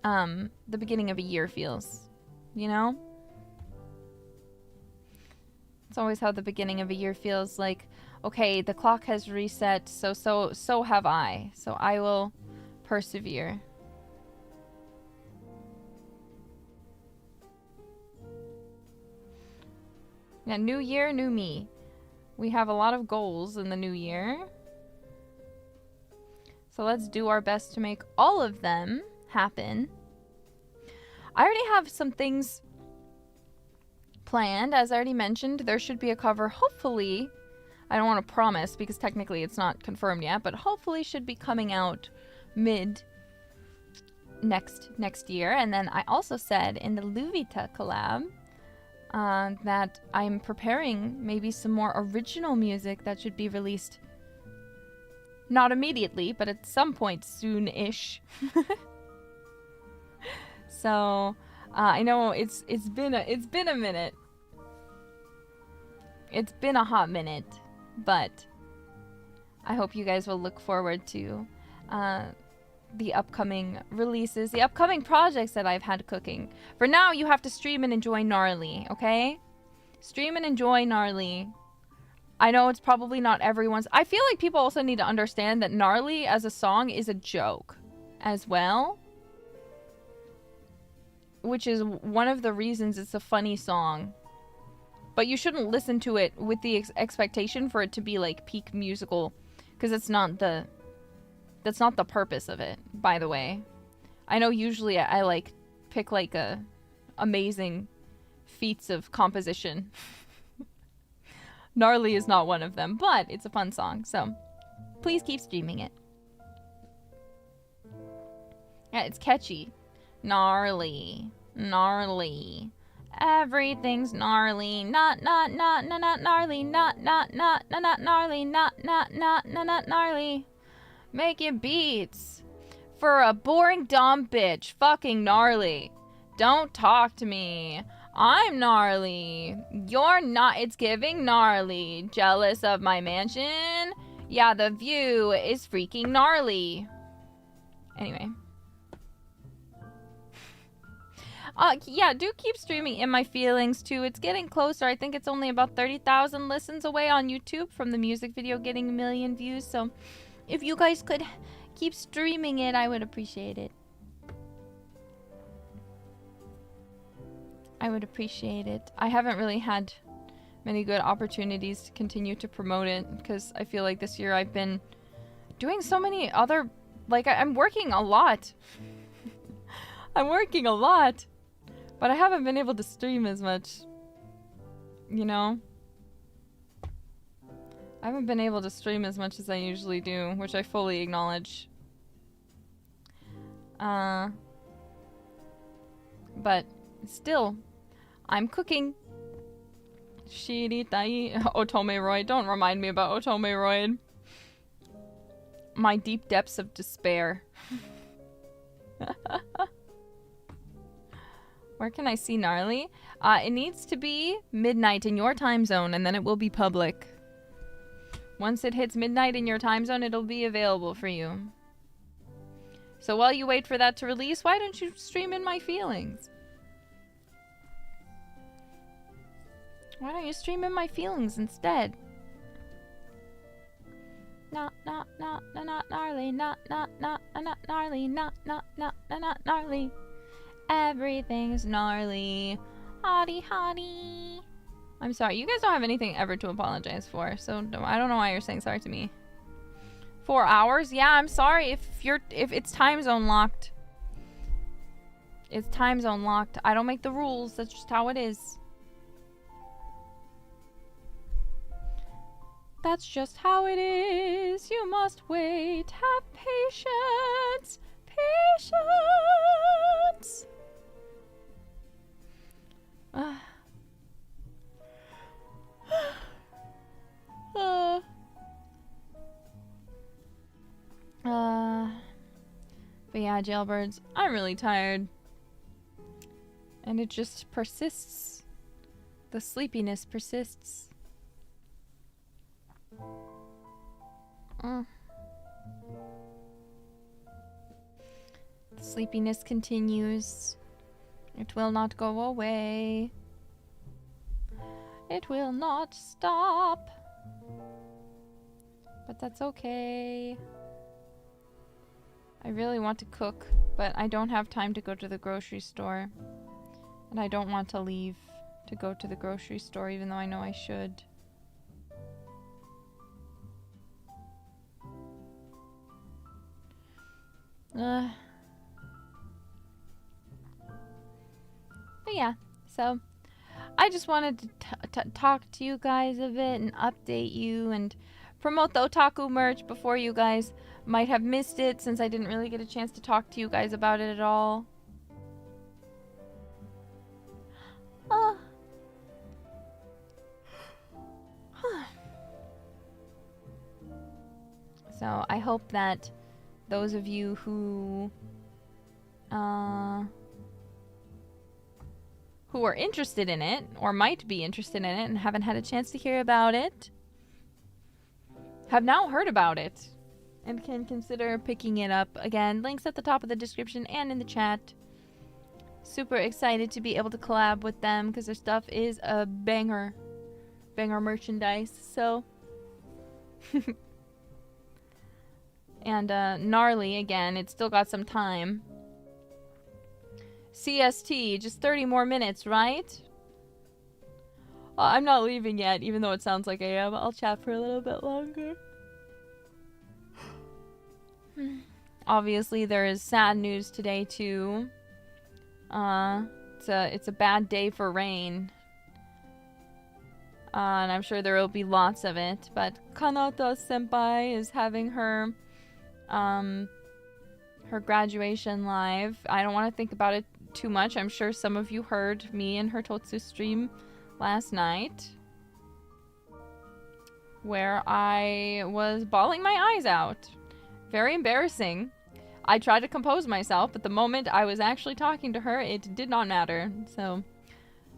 of a year feels, you know? It's always how the beginning of a year feels, like, okay, the clock has reset, so have I. So I will persevere. Yeah, new year, new me. We have a lot of goals in the new year. So let's do our best to make all of them happen. I already have some things planned. As I already mentioned, there should be a cover, hopefully. I don't want to promise because technically it's not confirmed yet, but hopefully should be coming out mid next year. And then I also said in the Luvita collab that I'm preparing maybe some more original music that should be released not immediately, but at some point soon-ish. So I know it's been a minute. It's been a hot minute, but I hope you guys will look forward to the upcoming releases, the upcoming projects that I've had cooking. For now, you have to stream and enjoy Gnarly, okay? Stream and enjoy Gnarly. I know it's probably not everyone's. I feel like people also need to understand that Gnarly as a song is a joke as well. Which is one of the reasons it's a funny song. But you shouldn't listen to it with the expectation for it to be like peak musical. Because that's not the purpose of it, by the way. I know usually I like pick like amazing feats of composition. Gnarly is not one of them, but it's a fun song, so please keep streaming it. Yeah, it's catchy. Gnarly. Gnarly. Everything's gnarly. Not gnarly. Not gnarly. Not gnarly. Not gnarly. Making beats for a boring dumb bitch. Fucking gnarly. Don't talk to me. I'm gnarly. You're not. It's giving gnarly. Jealous of my mansion? Yeah, the view is freaking gnarly. Anyway. Yeah, do keep streaming In My Feelings too. It's getting closer. I think it's only about 30,000 listens away on YouTube from the music video getting 1 million views. So if you guys could keep streaming it, I would appreciate it. I would appreciate it. I haven't really had many good opportunities to continue to promote it because I feel like this year I've been doing so many other... Like, I'm working a lot. I'm working a lot. But I haven't been able to stream as much. You know? I haven't been able to stream as much as I usually do, which I fully acknowledge. But still, I'm cooking. Shiritai Otomeroid. Don't remind me about Otomeroid. My deep depths of despair. Where can I see Gnarly? It needs to be midnight in your time zone, and then it will be public. Once it hits midnight in your time zone, it'll be available for you. So while you wait for that to release, why don't you stream In My Feelings? Why don't you stream In My Feelings instead? Not gnarly, not gnarly, not gnarly. Everything's gnarly. Hottie. I'm sorry. You guys don't have anything ever to apologize for, so I don't know why you're saying sorry to me. 4 hours? Yeah, I'm sorry if it's time zone locked. It's time zone locked. I don't make the rules. That's just how it is. That's just how it is. you must wait. Have patience. Patience. But yeah, jailbirds, I'm really tired. And it just persists. The sleepiness persists. The sleepiness continues. It will not go away. It will not stop. But that's okay. I really want to cook, but I don't have time to go to the grocery store. And I don't want to leave to go to the grocery store, even though I know I should. But yeah, so I just wanted to talk to you guys a bit and update you and promote the Otaku merch before you guys might have missed it, since I didn't really get a chance to talk to you guys about it at all. So I hope that those of you who are interested in it, or might be interested in it and haven't had a chance to hear about it, have now heard about it and can consider picking it up. Again, links at the top of the description and in the chat. Super excited to be able to collab with them because their stuff is a banger merchandise. So and gnarly, again, it's still got some time. CST, just 30 more minutes, right? I'm not leaving yet, even though it sounds like I am. I'll chat for a little bit longer. Obviously, there is sad news today, too. It's a bad day for rain. And I'm sure there will be lots of it. But Kanata-senpai is having her graduation live. I don't want to think about it too much. I'm sure some of you heard me and her Totsu stream last night, where I was bawling my eyes out. Very embarrassing. I tried to compose myself, but the moment I was actually talking to her, it did not matter. So,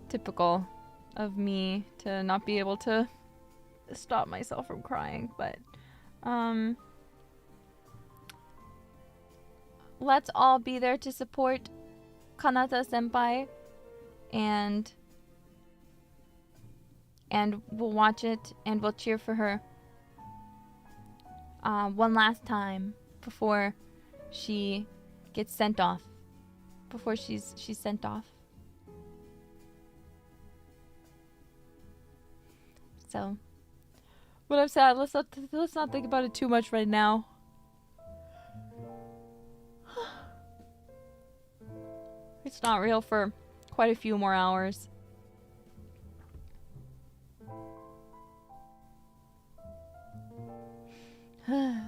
typical of me to not be able to stop myself from crying. But, let's all be there to support Kanata-senpai, and we'll watch it and we'll cheer for her one last time before she gets sent off. Before she's sent off. So, what I've said, let's not think about it too much right now. It's not real for quite a few more hours. But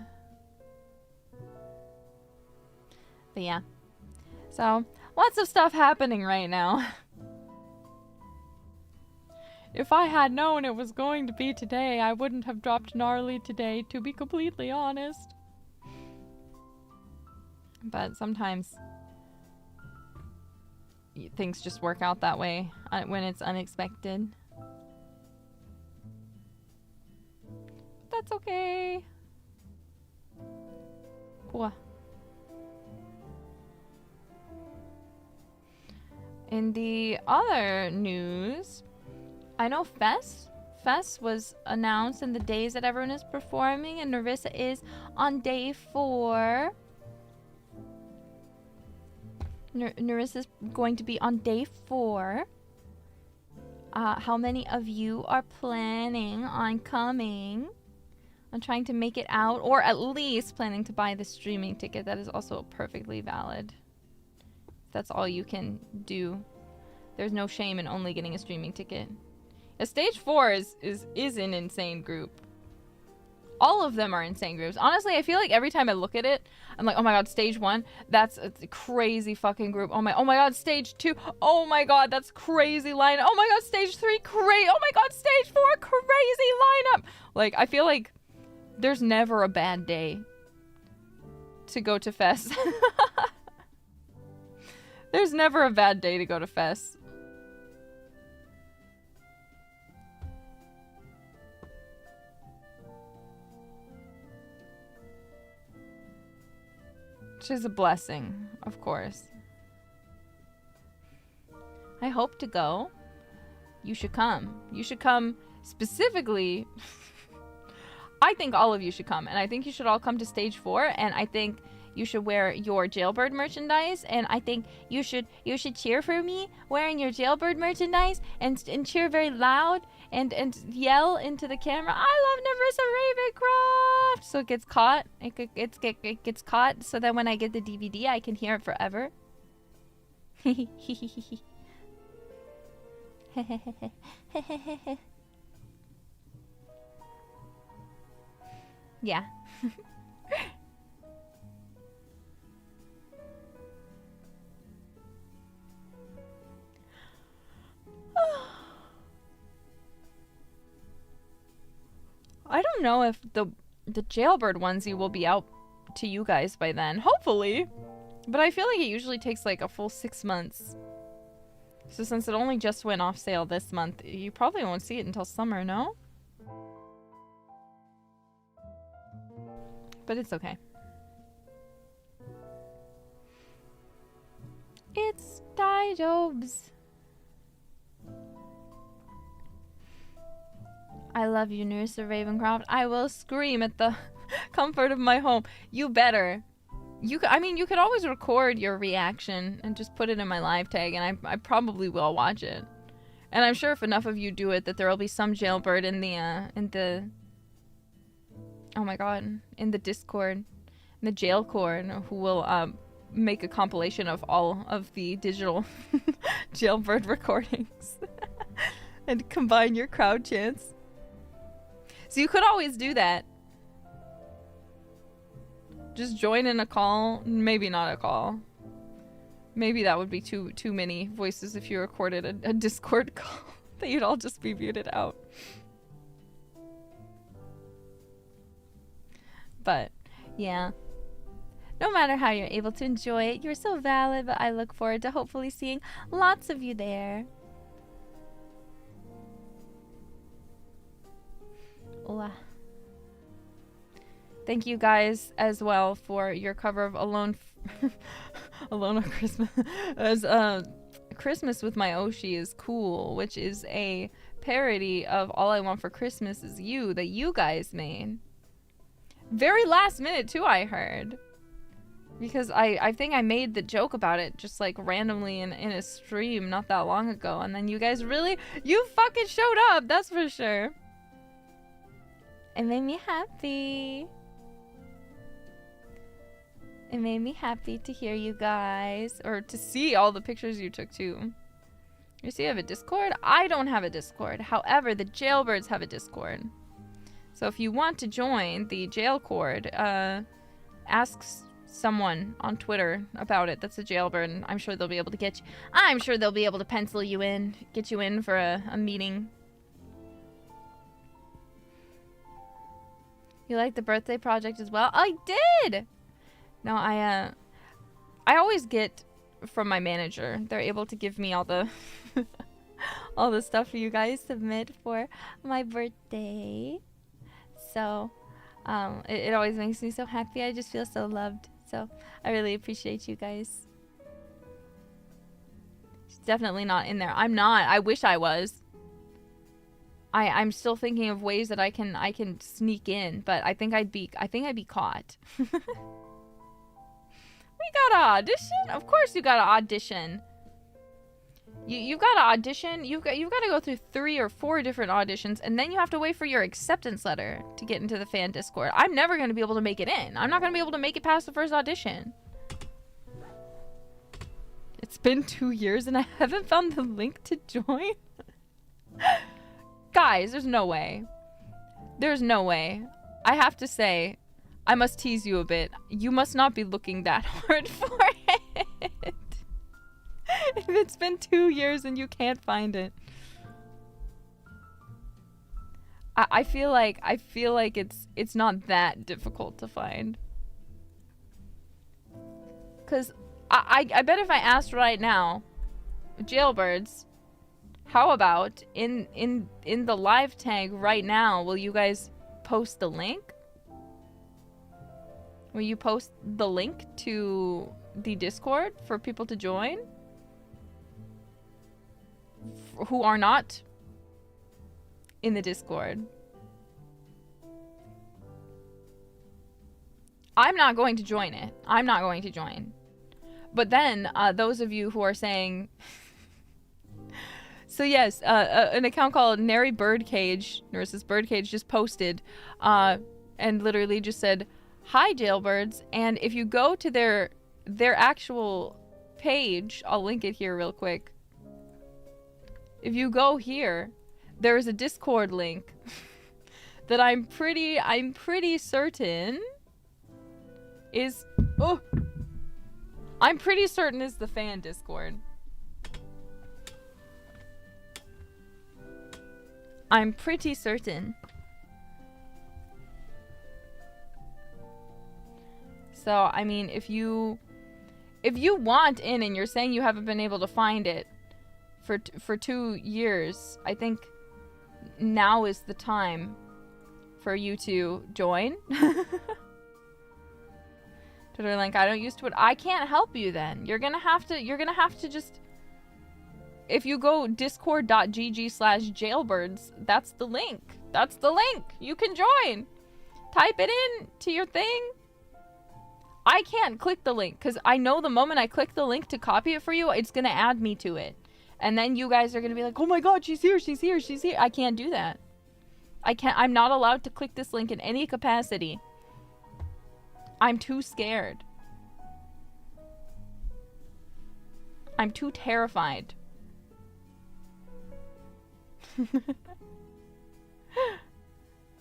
yeah. So, lots of stuff happening right now. If I had known it was going to be today, I wouldn't have dropped gnarly today, to be completely honest. But sometimes things just work out that way when it's unexpected. But that's okay. Cool. In the other news, I know Fest was announced and the days that everyone is performing, and Nerissa is on day 4. Nerissa's going to be on day 4. How many of you are planning on coming? On trying to make it out, or at least planning to buy the streaming ticket? That is also perfectly valid. That's all you can do. There's no shame in only getting a streaming ticket. A stage 4 is an insane group. All of them are insane groups. Honestly, I feel like every time I look at it, I'm like, oh my god, stage 1, that's a crazy fucking group. Oh my god, stage 2, oh my god, that's crazy line. Oh my god, stage 3, crazy. Oh my god, stage 4, crazy lineup. Like, I feel like there's never a bad day to go to Fest. There's never a bad day to go to Fest. Which is a blessing, of course. I hope to go. You should come. You should come specifically. I think all of you should come, and I think you should all come to stage 4, and I think you should wear your Jailbird merchandise, and I think you should cheer for me wearing your Jailbird merchandise and cheer very loud and yell into the camera, I love Nerissa Ravencroft! So it gets caught. It gets caught so that when I get the DVD, I can hear it forever. Yeah. I don't know if the Jailbird onesie will be out to you guys by then. Hopefully. But I feel like it usually takes like a full 6 months. So since it only just went off sale this month, you probably won't see it until summer, no? But it's okay. It's daijobs. I love you, Nerissa Ravencroft. I will scream at the comfort of my home. You better. I mean, you could always record your reaction and just put it in my live tag, and I probably will watch it. And I'm sure if enough of you do it, that there will be some jailbird in the oh my god, in the Discord, in the jail cord, who will make a compilation of all of the digital jailbird recordings and combine your crowd chants. So you could always do that. Just join in a call. Maybe not a call. Maybe that would be too many voices if you recorded a Discord call. That you'd all just be muted out. But, yeah. No matter how you're able to enjoy it, you're so valid, but I look forward to hopefully seeing lots of you there. Ooh. Thank you guys as well for your cover of Alone Alone on Christmas. As Christmas with My Oshi is Cool, which is a parody of All I Want for Christmas Is You that you guys made. Very last minute too, I heard. Because I think I made the joke about it just like randomly in a stream not that long ago, and then you guys you fucking showed up, that's for sure. It made me happy. It made me happy to hear you guys, or to see all the pictures you took too. You see, you have a Discord? I don't have a Discord. However, the jailbirds have a Discord. So if you want to join the jail cord, ask someone on Twitter about it that's a jailbird, and I'm sure they'll be able to get you. I'm sure they'll be able to pencil you in, get you in for a meeting. You like the birthday project as well? I did! No, I always get from my manager. They're able to give me all the all the stuff you guys submit for my birthday. So, it always makes me so happy. I just feel so loved. So, I really appreciate you guys. She's definitely not in there. I'm not. I wish I was. I'm still thinking of ways that I can sneak in, but I think I'd be caught. We got an audition? Of course you got an audition. You've got an audition. You've got to go through 3 or 4 different auditions, and then you have to wait for your acceptance letter to get into the fan Discord. I'm never going to be able to make it in. I'm not going to be able to make it past the first audition. It's been 2 years and I haven't found the link to join. Guys, there's no way. There's no way. I have to say, I must tease you a bit. You must not be looking that hard for it. If it's been 2 years and you can't find it. I feel like it's not that difficult to find. Cause I bet if I asked right now, Jailbirds, how about in the live tag right now, will you guys post the link? Will you post the link to the Discord for people to join? Who are not in the Discord. I'm not going to join it. I'm not going to join. But then, those of you who are saying... So yes, an account called Nary Birdcage, Nerissa's Birdcage, just posted, and literally just said, "Hi, Jailbirds," and if you go to their actual page, I'll link it here real quick. If you go here, there is a Discord link that I'm pretty certain is... Oh! I'm pretty certain is the fan Discord. I'm pretty certain. So, I mean, if you want in and you're saying you haven't been able to find it for 2 years, I think now is the time for you to join. Twitter link, I don't use Twitter. I can't help you then. You're gonna have to just... If you go discord.gg/jailbirds, that's the link. That's the link. You can join. Type it in to your thing. I can't click the link because I know the moment I click the link to copy it for you, it's going to add me to it. And then you guys are going to be like, oh my god, she's here, she's here, she's here. I can't do that. I'm not allowed to click this link in any capacity. I'm too scared. I'm too terrified.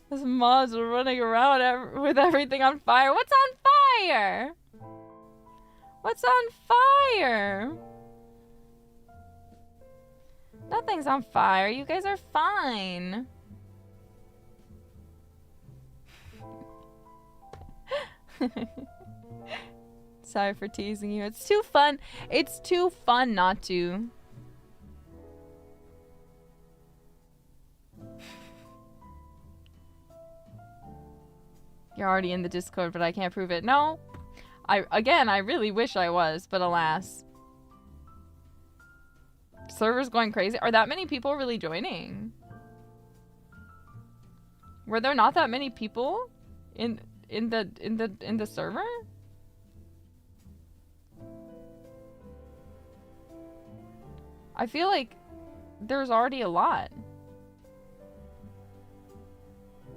This mods are running around with everything on fire. What's on fire? What's on fire? Nothing's on fire. You guys are fine. Sorry for teasing you. It's too fun. It's too fun not to. You're already in the Discord, but I can't prove it. No. I really wish I was, but alas. Server's going crazy. Are that many people really joining? Were there not that many people in the server? I feel like there's already a lot.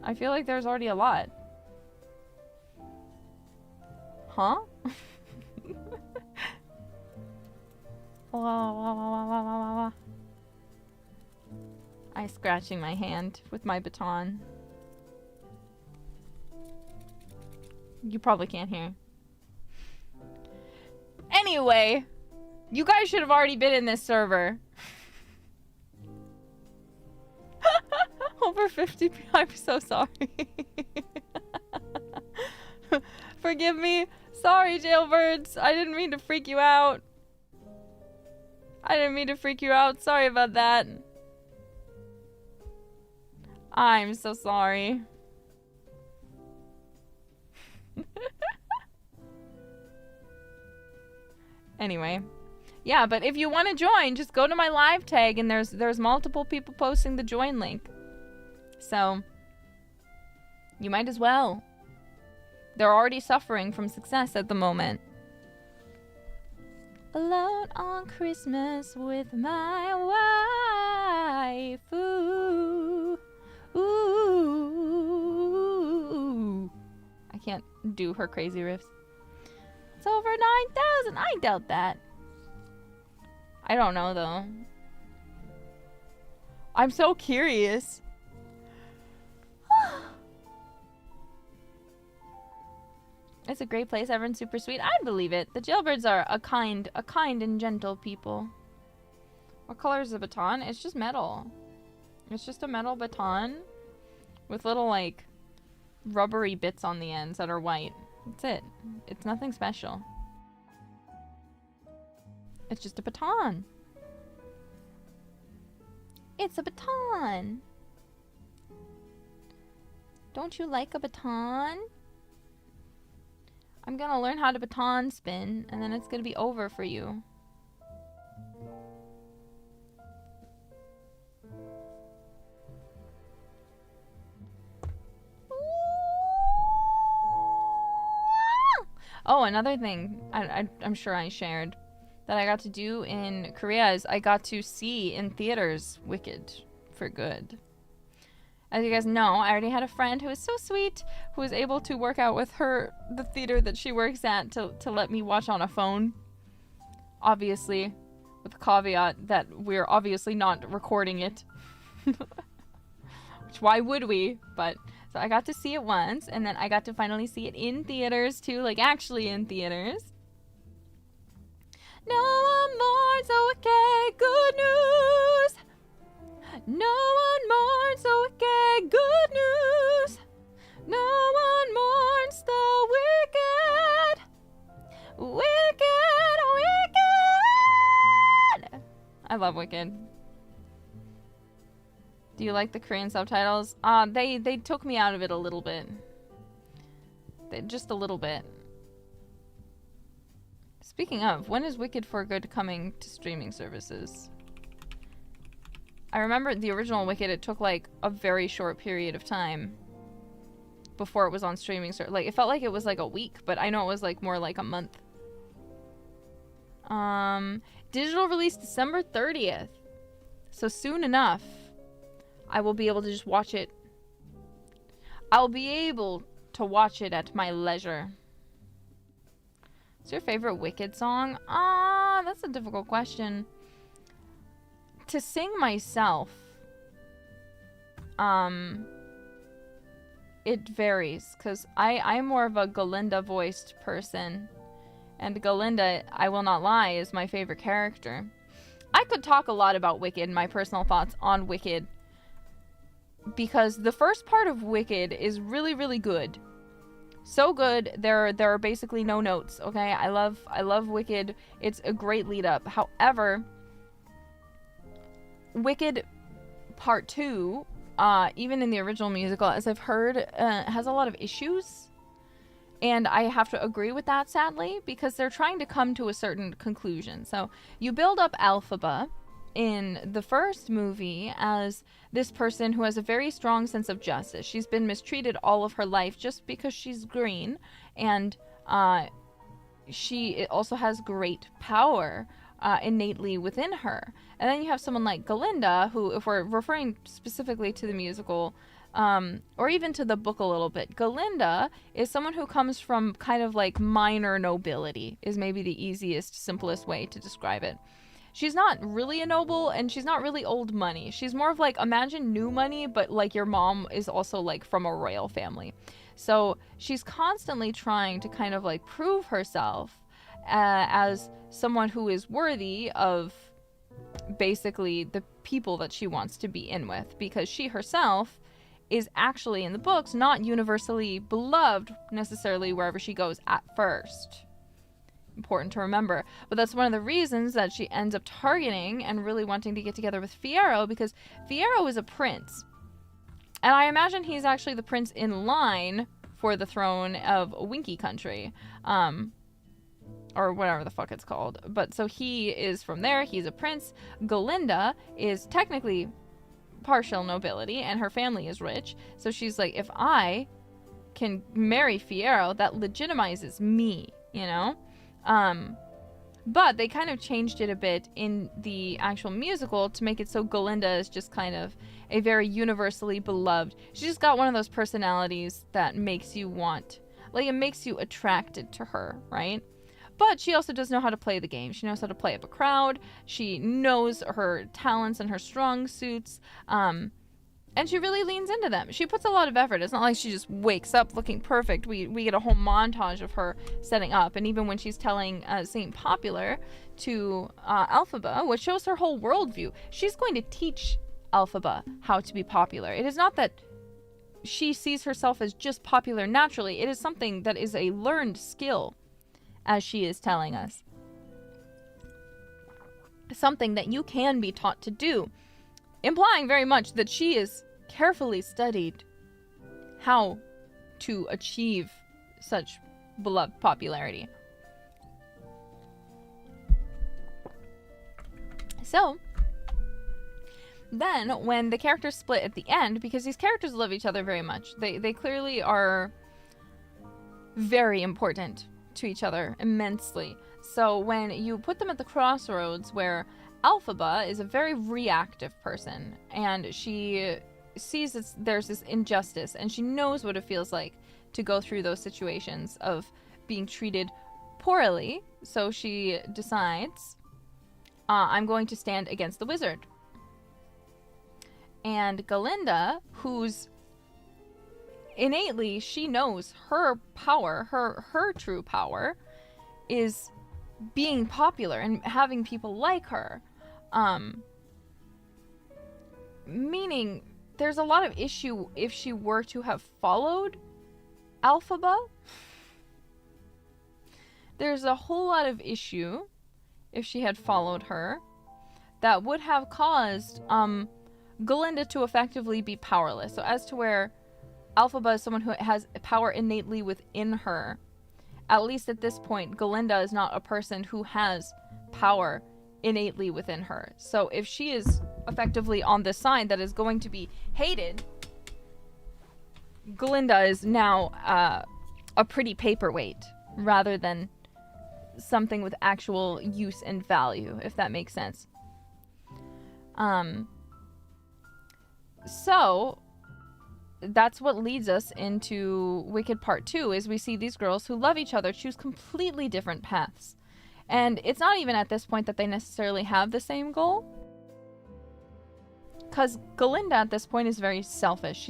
I feel like there's already a lot. Huh? I'm scratching my hand with my baton. You probably can't hear. Anyway, you guys should have already been in this server. Over 50. I'm so sorry. Forgive me. Sorry, Jailbirds. I didn't mean to freak you out. I didn't mean to freak you out. Sorry about that. I'm so sorry. Anyway. Yeah, but if you want to join, just go to my live tag and there's multiple people posting the join link. So, you might as well. They're already suffering from success at the moment. Alone on Christmas with my wife. Ooh. Ooh. I can't do her crazy riffs. It's over 9,000. I doubt that. I don't know, though. I'm so curious. It's a great place. Everyone's super sweet. I believe it. The jailbirds are a kind and gentle people. What color is the baton? It's just metal. It's just a metal baton with little, like, rubbery bits on the ends that are white. That's it. It's nothing special. It's just a baton. It's a baton. Don't you like a baton? I'm gonna learn how to baton spin, and then it's gonna be over for you. Oh, another thing I'm sure I shared that I got to do in Korea is I got to see in theaters Wicked for good. As you guys know, I already had a friend who was so sweet who was able to work out with the theater that she works at to let me watch on a phone. Obviously, with the caveat that we're obviously not recording it. Which, why would we? But so I got to see it once, and then I got to finally see it in theaters too, like actually in theaters. No one mourns, oh okay, good news. No one mourns the wicked, good news. No one mourns the wicked, wicked, wicked. I love Wicked. Do you like the Korean subtitles? They took me out of it a little bit. Just a little bit. Speaking of, when is Wicked for Good coming to streaming services? I remember the original Wicked, it took like a very short period of time before it was on streaming. Like, it felt like it was like a week, but I know it was like more like a month. Digital release December 30th. So soon enough, I will be able to just watch it. I'll be able to watch it at my leisure. What's your favorite Wicked song? That's a difficult question. To sing myself, it varies, because I'm more of a Galinda voiced person, and Galinda, I will not lie, is my favorite character. I could talk a lot about Wicked, my personal thoughts on Wicked, because the first part of Wicked is really, really good. So good, there are basically no notes, okay? I love Wicked. It's a great lead up. However, Wicked Part 2, even in the original musical, as I've heard, has a lot of issues. And I have to agree with that, sadly, because they're trying to come to a certain conclusion. So you build up Alphaba in the first movie as this person who has a very strong sense of justice. She's been mistreated all of her life just because she's green. And she also has great power innately within her. And then you have someone like Galinda, who, if we're referring specifically to the musical, or even to the book a little bit, Galinda is someone who comes from kind of like minor nobility, is maybe the easiest, simplest way to describe it. She's not really a noble, and she's not really old money. She's more of like, imagine new money, but like your mom is also like from a royal family. So she's constantly trying to kind of like prove herself as someone who is worthy of basically the people that she wants to be in with, because she herself is actually in the books not universally beloved necessarily wherever she goes at first. Important to remember. But that's one of the reasons that she ends up targeting and really wanting to get together with Fiyero, because Fiyero is a prince. And I imagine he's actually the prince in line for the throne of Winky Country. Or whatever the fuck it's called. But so he is from there. He's a prince. Galinda is technically partial nobility, and her family is rich. So she's like, if I can marry Fiyero, that legitimizes me, you know? But they kind of changed it a bit in the actual musical to make it so Galinda is just kind of a very universally beloved. She's just got one of those personalities that makes you want, like, it makes you attracted to her, right? But she also does know how to play the game. She knows how to play up a crowd. She knows her talents and her strong suits. And she really leans into them. She puts a lot of effort. It's not like she just wakes up looking perfect. We get a whole montage of her setting up. And even when she's telling Saint Popular to Elphaba, which shows her whole worldview, she's going to teach Elphaba how to be popular. It is not that she sees herself as just popular naturally. It is something that is a learned skill, as she is telling us. Something that you can be taught to do. Implying very much that she is carefully studied how to achieve such beloved popularity. So, then when the characters split at the end, because these characters love each other very much, they clearly are very important to each other immensely. So when you put them at the crossroads where Elphaba is a very reactive person, and she sees there's this injustice, and she knows what it feels like to go through those situations of being treated poorly, so she decides, I'm going to stand against the wizard. And Galinda, who's innately, she knows her power, her true power, is being popular and having people like her. Meaning there's a lot of issue if she were to have followed Elphaba. There's a whole lot of issue if she had followed her that would have caused Galinda to effectively be powerless. So as to where Elphaba is someone who has power innately within her, at least at this point, Galinda is not a person who has power innately within her. So if she is effectively on the side that is going to be hated, Galinda is now a pretty paperweight rather than something with actual use and value, if that makes sense. So that's what leads us into Wicked Part 2, is we see these girls who love each other choose completely different paths. And it's not even at this point that they necessarily have the same goal. Because Galinda at this point is very selfish.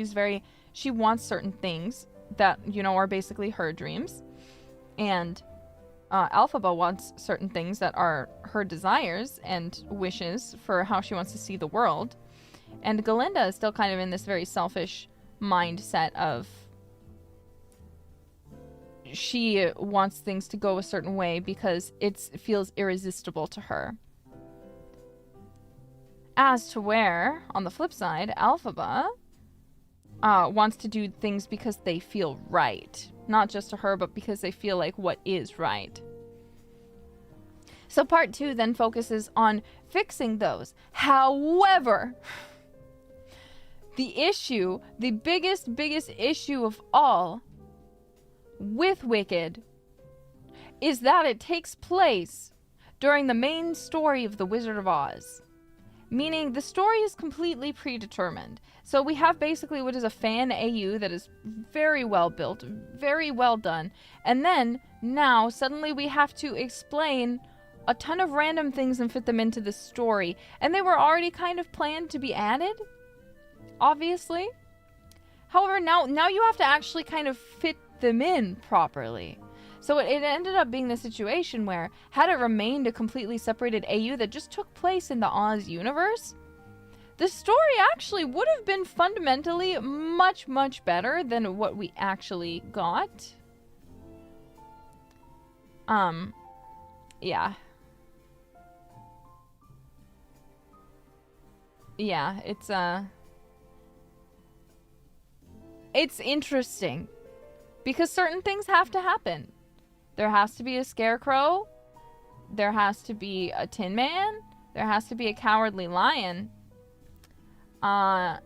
She wants certain things that, are basically her dreams. And Elphaba wants certain things that are her desires and wishes for how she wants to see the world. And Galinda is still kind of in this very selfish mindset of she wants things to go a certain way because it feels irresistible to her. As to where, on the flip side, Elphaba wants to do things because they feel right. Not just to her, but because they feel like what is right. So part 2 then focuses on fixing those. However, the biggest issue of all with Wicked is that it takes place during the main story of The Wizard of Oz. Meaning the story is completely predetermined. So we have basically what is a fan AU that is very well built, very well done. And then now suddenly we have to explain a ton of random things and fit them into the story. And they were already kind of planned to be added, obviously. However, now you have to actually kind of fit them in properly. So it ended up being the situation where, had it remained a completely separated AU that just took place in the Oz universe, the story actually would have been fundamentally much, much better than what we actually got. Yeah. Yeah, it's interesting. Because certain things have to happen. There has to be a scarecrow. There has to be a Tin Man. There has to be a cowardly lion. There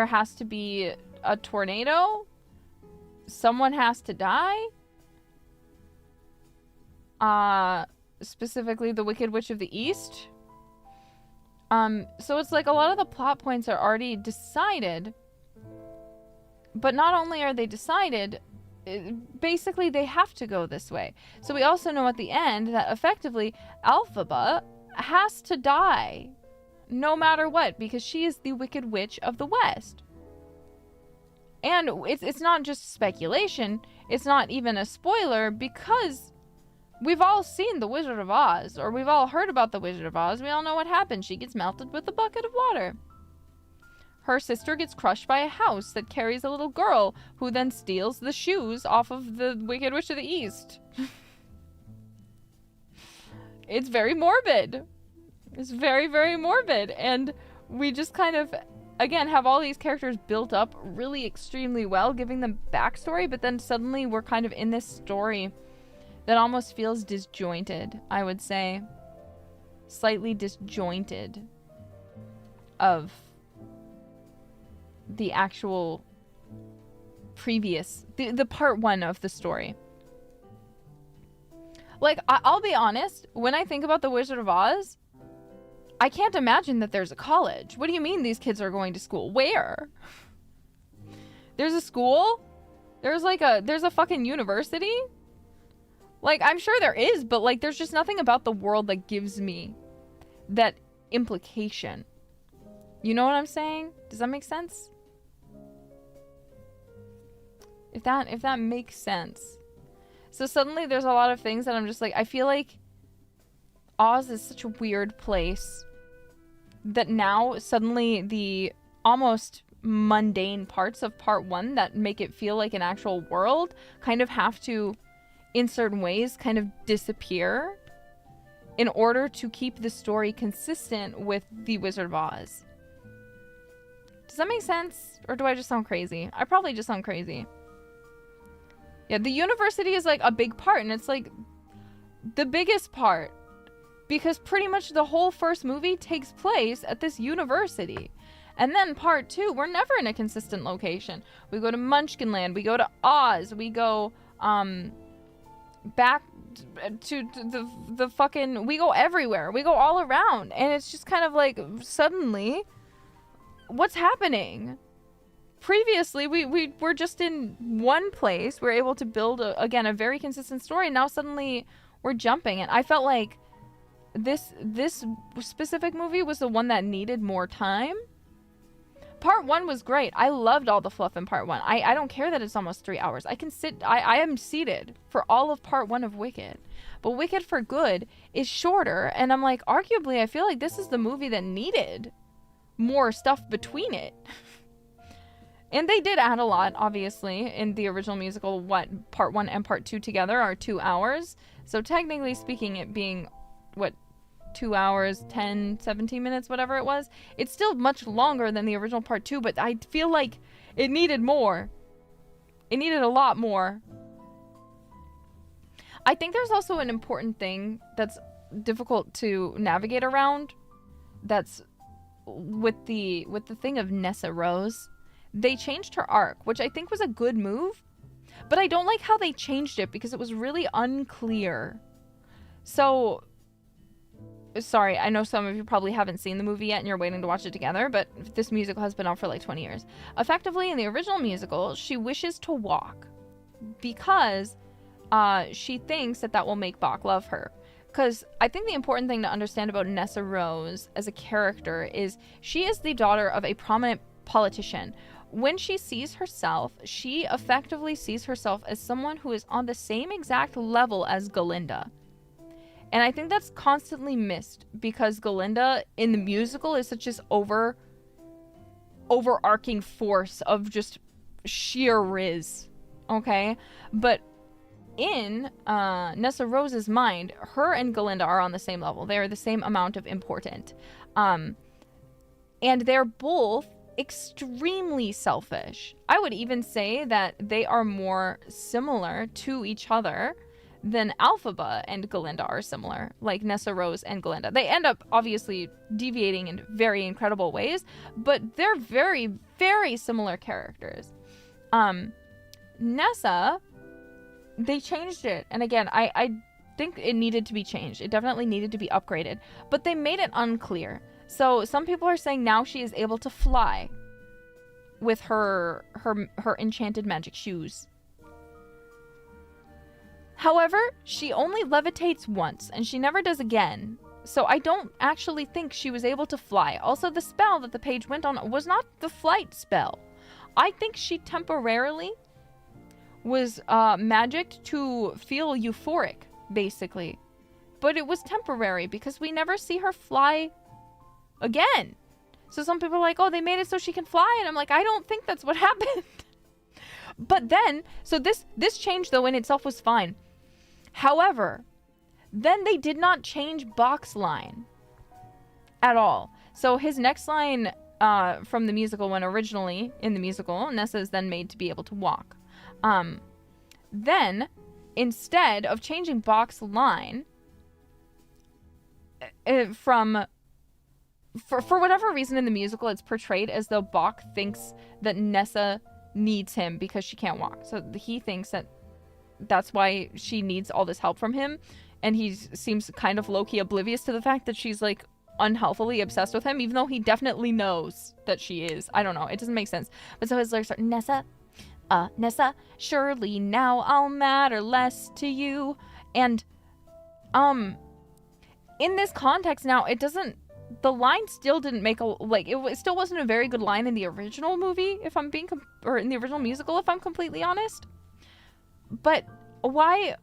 has to be a tornado. Someone has to die. Specifically the Wicked Witch of the East. So it's like a lot of the plot points are already decided. But not only are they decided, basically they have to go this way. So we also know at the end that effectively Elphaba has to die. no matter what, because she is the Wicked Witch of the West. And it's not just speculation, it's not even a spoiler, because we've all seen The Wizard of Oz, or we've all heard about The Wizard of Oz. We all know what happens. She gets melted with a bucket of water. Her sister gets crushed by a house that carries a little girl who then steals the shoes off of the Wicked Witch of the East. It's very morbid. It's very, very morbid. And we just kind of, again, have all these characters built up really extremely well, giving them backstory, but then suddenly we're kind of in this story that almost feels disjointed, I would say. Slightly disjointed of the actual previous, the part one of the story. Like, I'll be honest, when I think about The Wizard of Oz, I can't imagine that there's a college. What do you mean these kids are going to school? Where? There's a school? There's a fucking university? Like, I'm sure there is, but like, there's just nothing about the world that gives me that implication. You know what I'm saying? Does that make sense? If that makes sense. So suddenly there's a lot of things that I'm just like, I feel like Oz is such a weird place that now suddenly the almost mundane parts of part one that make it feel like an actual world kind of have to, in certain ways, kind of disappear in order to keep the story consistent with The Wizard of Oz. Does that make sense? Or do I just sound crazy? I probably just sound crazy. Yeah, the university is like a big part, and it's like the biggest part because pretty much the whole first movie takes place at this university. And then part two, we're never in a consistent location. We go to Munchkinland, we go to Oz, we go back to the fucking, we go everywhere, we go all around, and it's just kind of like suddenly what's happening? Previously, we were just in one place. We're able to build, again, a very consistent story. And now suddenly we're jumping. And I felt like this specific movie was the one that needed more time. Part one was great. I loved all the fluff in part one. I don't care that it's almost 3 hours. I am seated for all of part one of Wicked. But Wicked for Good is shorter. And I'm like, arguably, I feel like this is the movie that needed more stuff between it. And they did add a lot, obviously, in the original musical. What, part one and part two together are 2 hours. So technically speaking, it being, 2 hours, 10, 17 minutes, whatever it was, it's still much longer than the original part two, but I feel like it needed more. It needed a lot more. I think there's also an important thing that's difficult to navigate around. That's with the thing of Nessa Rose. They changed her arc, which I think was a good move, but I don't like how they changed it because it was really unclear. So, sorry, I know some of you probably haven't seen the movie yet and you're waiting to watch it together, but this musical has been out for like 20 years. Effectively, in the original musical, she wishes to walk because she thinks that will make Bach love her. Because I think the important thing to understand about Nessa Rose as a character is she is the daughter of a prominent politician. When she sees herself, she effectively sees herself as someone who is on the same exact level as Galinda. And I think that's constantly missed because Galinda in the musical is such this overarching force of just sheer riz. Okay? But in Nessa Rose's mind, her and Galinda are on the same level. They are the same amount of important. And they're both extremely selfish. I would even say that they are more similar to each other than Alphaba and Galinda are similar, like Nessa Rose and Galinda. They end up obviously deviating in very incredible ways, but they're very, very similar characters. Nessa, they changed it. And again, I think it needed to be changed. It definitely needed to be upgraded, but they made it unclear. So some people are saying now she is able to fly with her enchanted magic shoes. However, she only levitates once and she never does again. So I don't actually think she was able to fly. Also, the spell that the page went on was not the flight spell. I think she temporarily was magicked to feel euphoric, basically. But it was temporary because we never see her fly again. So some people are like, oh, they made it so she can fly. And I'm like, I don't think that's what happened. But then, so this change, though, in itself was fine. However, then they did not change Bach's line at all. So his next line from the musical, when originally in the musical, Nessa is then made to be able to walk. Then, instead of changing Bach's line for whatever reason in the musical, it's portrayed as though Bach thinks that Nessa needs him because she can't walk. So he thinks that that's why she needs all this help from him. And he seems kind of low-key oblivious to the fact that she's, like, unhealthily obsessed with him, even though he definitely knows that she is. I don't know. It doesn't make sense. But so his lyrics are, Nessa, surely now I'll matter less to you. And, in this context now, it doesn't, the line still didn't make it still wasn't a very good line in the original movie, if I'm being, or in the original musical, if I'm completely honest. But why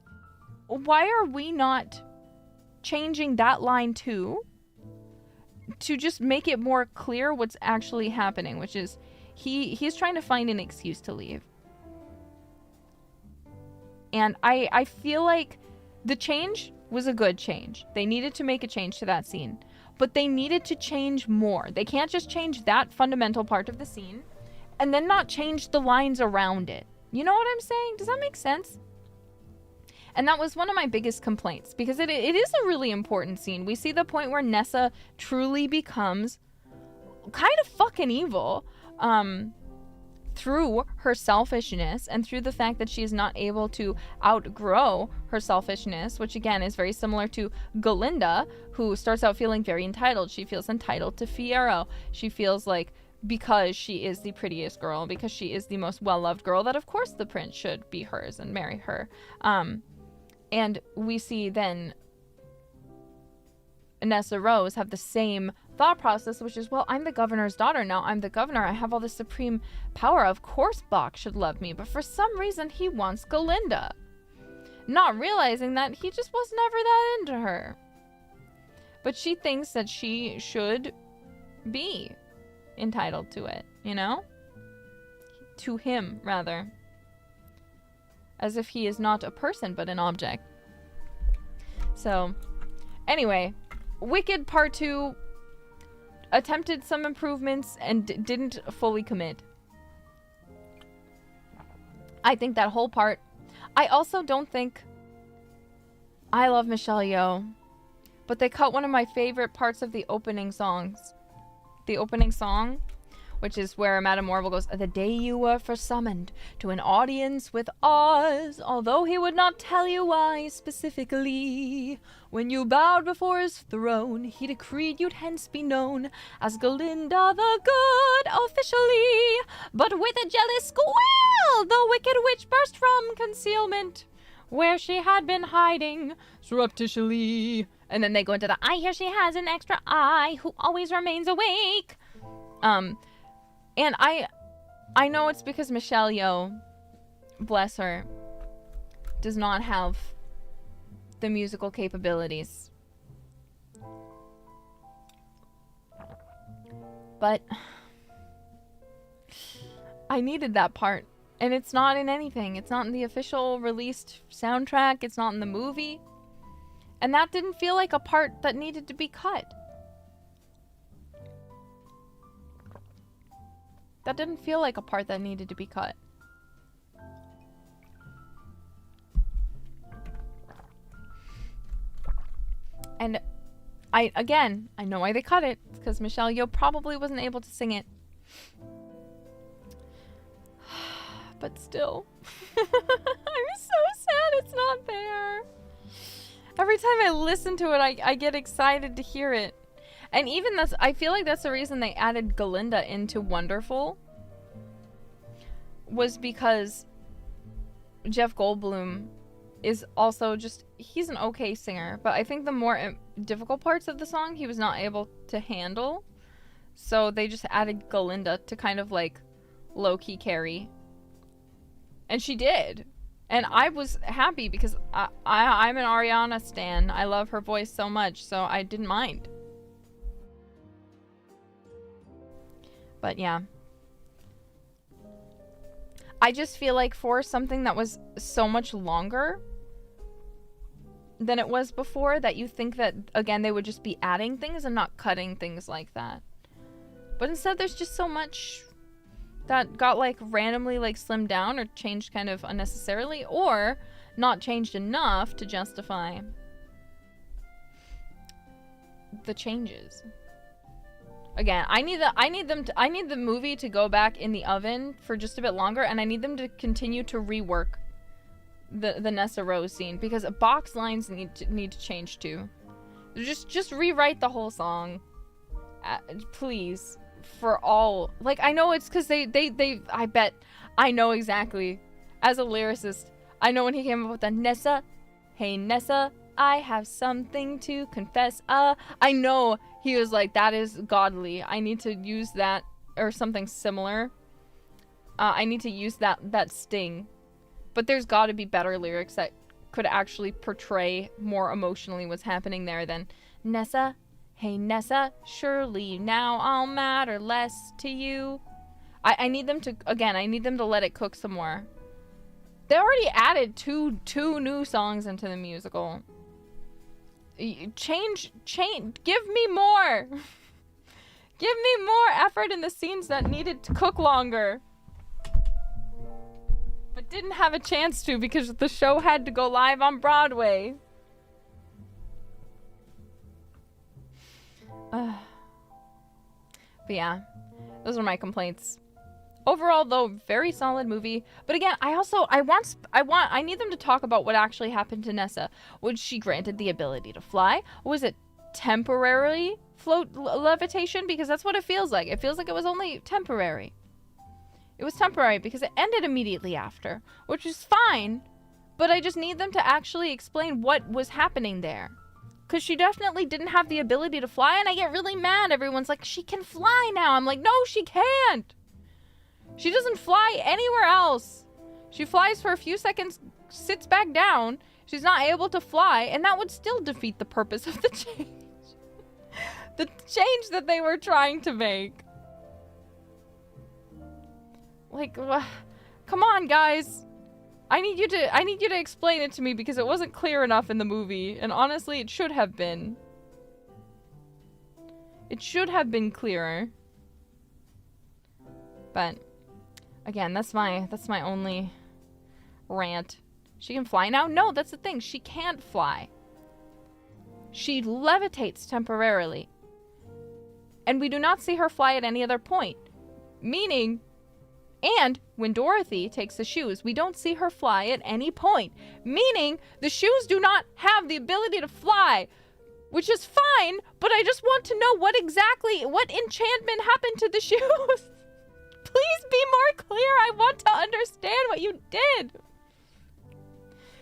are we not changing that line too? To just make it more clear what's actually happening, which is he's trying to find an excuse to leave. And I feel like the change was a good change. They needed to make a change to that scene. But they needed to change more. They can't just change that fundamental part of the scene and then not change the lines around it. You know what I'm saying? Does that make sense? And that was one of my biggest complaints, because it is a really important scene. We see the point where Nessa truly becomes kind of fucking evil through her selfishness and through the fact that she is not able to outgrow her selfishness, which again is very similar to Galinda, who starts out feeling very entitled. She feels entitled to Fiyero. She feels like because she is the prettiest girl, because she is the most well-loved girl, that of course the prince should be hers and marry her. And we see then Nessa Rose have the same thought process, which is, well, I'm the governor's daughter now. I'm the governor. I have all this supreme power. Of course Bach should love me. But for some reason, he wants Galinda. Not realizing that he just was never that into her. But she thinks that she should be entitled to it, you know? To him, rather. As if he is not a person, but an object. So, anyway, Wicked Part 2 attempted some improvements and didn't fully commit. I think that whole part... I also don't think... I love Michelle Yeoh, but they cut one of my favorite parts of the opening songs. The opening song, which is where Madame Morrible goes, the day you were first summoned to an audience with Oz, although he would not tell you why specifically. When you bowed before his throne, he decreed you'd hence be known as Galinda the Good officially. But with a jealous squeal, the wicked witch burst from concealment, where she had been hiding surreptitiously. And then they go into the, I hear she has an extra eye who always remains awake. And I know it's because Michelle Yeoh, bless her, does not have the musical capabilities. But I needed that part. And it's not in anything. It's not in the official released soundtrack. It's not in the movie. And that didn't feel like a part that needed to be cut. That didn't feel like a part that needed to be cut. And I know why they cut it. It's because Michelle Yeoh probably wasn't able to sing it. But still. I'm so sad it's not there. Every time I listen to it, I get excited to hear it. And even that's, I feel like that's the reason they added Galinda into Wonderful, was because Jeff Goldblum is also just, he's an okay singer, but I think the more difficult parts of the song he was not able to handle. So they just added Galinda to kind of like low-key carry. And she did. And I was happy because I'm an Ariana stan. I love her voice so much, so I didn't mind. But yeah. I just feel like for something that was so much longer than it was before, that you think that, again, they would just be adding things and not cutting things like that. But instead, there's just so much that got, like, randomly, like, slimmed down or changed kind of unnecessarily, or not changed enough to justify the changes. Again, I need the movie to go back in the oven for just a bit longer, and I need them to continue to rework the Nessa Rose scene, because box lines need to change too. Just rewrite the whole song, please, for all. Like, I know it's because they I bet I know exactly, as a lyricist, I know when he came up with the Nessa, hey Nessa, I have something to confess. I know he was like, that is godly. I need to use that, or something similar. I need to use that sting. But there's got to be better lyrics that could actually portray more emotionally what's happening there than Nessa, hey Nessa, surely now I'll matter less to you. I need them to, again, I need them to let it cook some more. They already added two new songs into the musical. Change, give me more. Give me more effort in the scenes that needed to cook longer, but didn't have a chance to because the show had to go live on Broadway. But yeah, those are my complaints. Overall, though, very solid movie. But again, I need them to talk about what actually happened to Nessa. Was she granted the ability to fly? Was it temporarily levitation? Because that's what it feels like. It feels like it was only temporary. It was temporary because it ended immediately after, which is fine. But I just need them to actually explain what was happening there. Because she definitely didn't have the ability to fly, and I get really mad. Everyone's like, she can fly now. I'm like, no, she can't. She doesn't fly anywhere else. She flies for a few seconds, sits back down. She's not able to fly, and that would still defeat the purpose of the change. The change that they were trying to make. Like, come on, guys. I need you to explain it to me because it wasn't clear enough in the movie, and honestly, it should have been. It should have been clearer. But again, that's my only rant. She can fly now? No, that's the thing. She can't fly. She levitates temporarily. And we do not see her fly at any other point. Meaning, and when Dorothy takes the shoes, we don't see her fly at any point. Meaning, the shoes do not have the ability to fly. Which is fine, but I just want to know what enchantment happened to the shoes. Please be more clear. I want to understand what you did.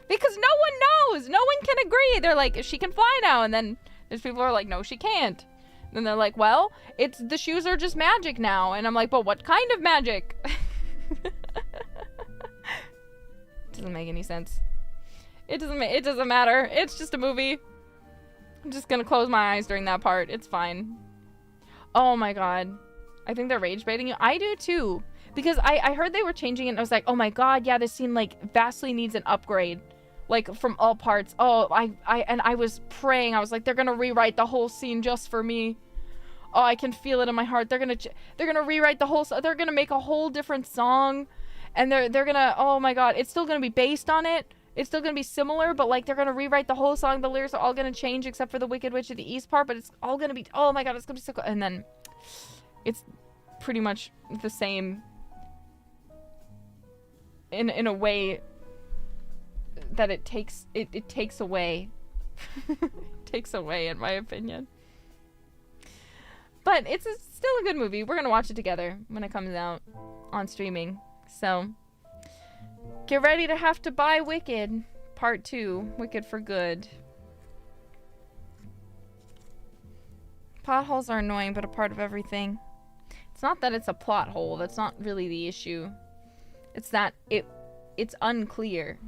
Because no one knows. No one can agree. They're like, she can fly now. And then there's people who are like, no, she can't. And then they're like, well, the shoes are just magic now. And I'm like, but what kind of magic? Doesn't make any sense. It doesn't matter. It's just a movie. I'm just gonna close my eyes during that part. It's fine. Oh my god. I think they're rage baiting you. I do too. Because I heard they were changing it and I was like, oh my god, yeah, this scene like vastly needs an upgrade. Like from all parts. Oh, I was praying. I was like, they're gonna rewrite the whole scene just for me. Oh, I can feel it in my heart. They're gonna rewrite the whole, they're gonna make a whole different song. And they're gonna, oh my god, it's still gonna be based on it. It's still gonna be similar, but like they're gonna rewrite the whole song. The lyrics are all gonna change except for the Wicked Witch of the East part, but it's all gonna be, oh my god, it's gonna be so cool. And then it's pretty much the same in a way that it takes away. It takes away, in my opinion. But it's still a good movie. We're gonna watch it together when it comes out on streaming. So get ready to have to buy Wicked Part 2, Wicked for Good. Plot holes are annoying, but a part of everything. It's not that it's a plot hole. That's not really the issue. It's that it's unclear.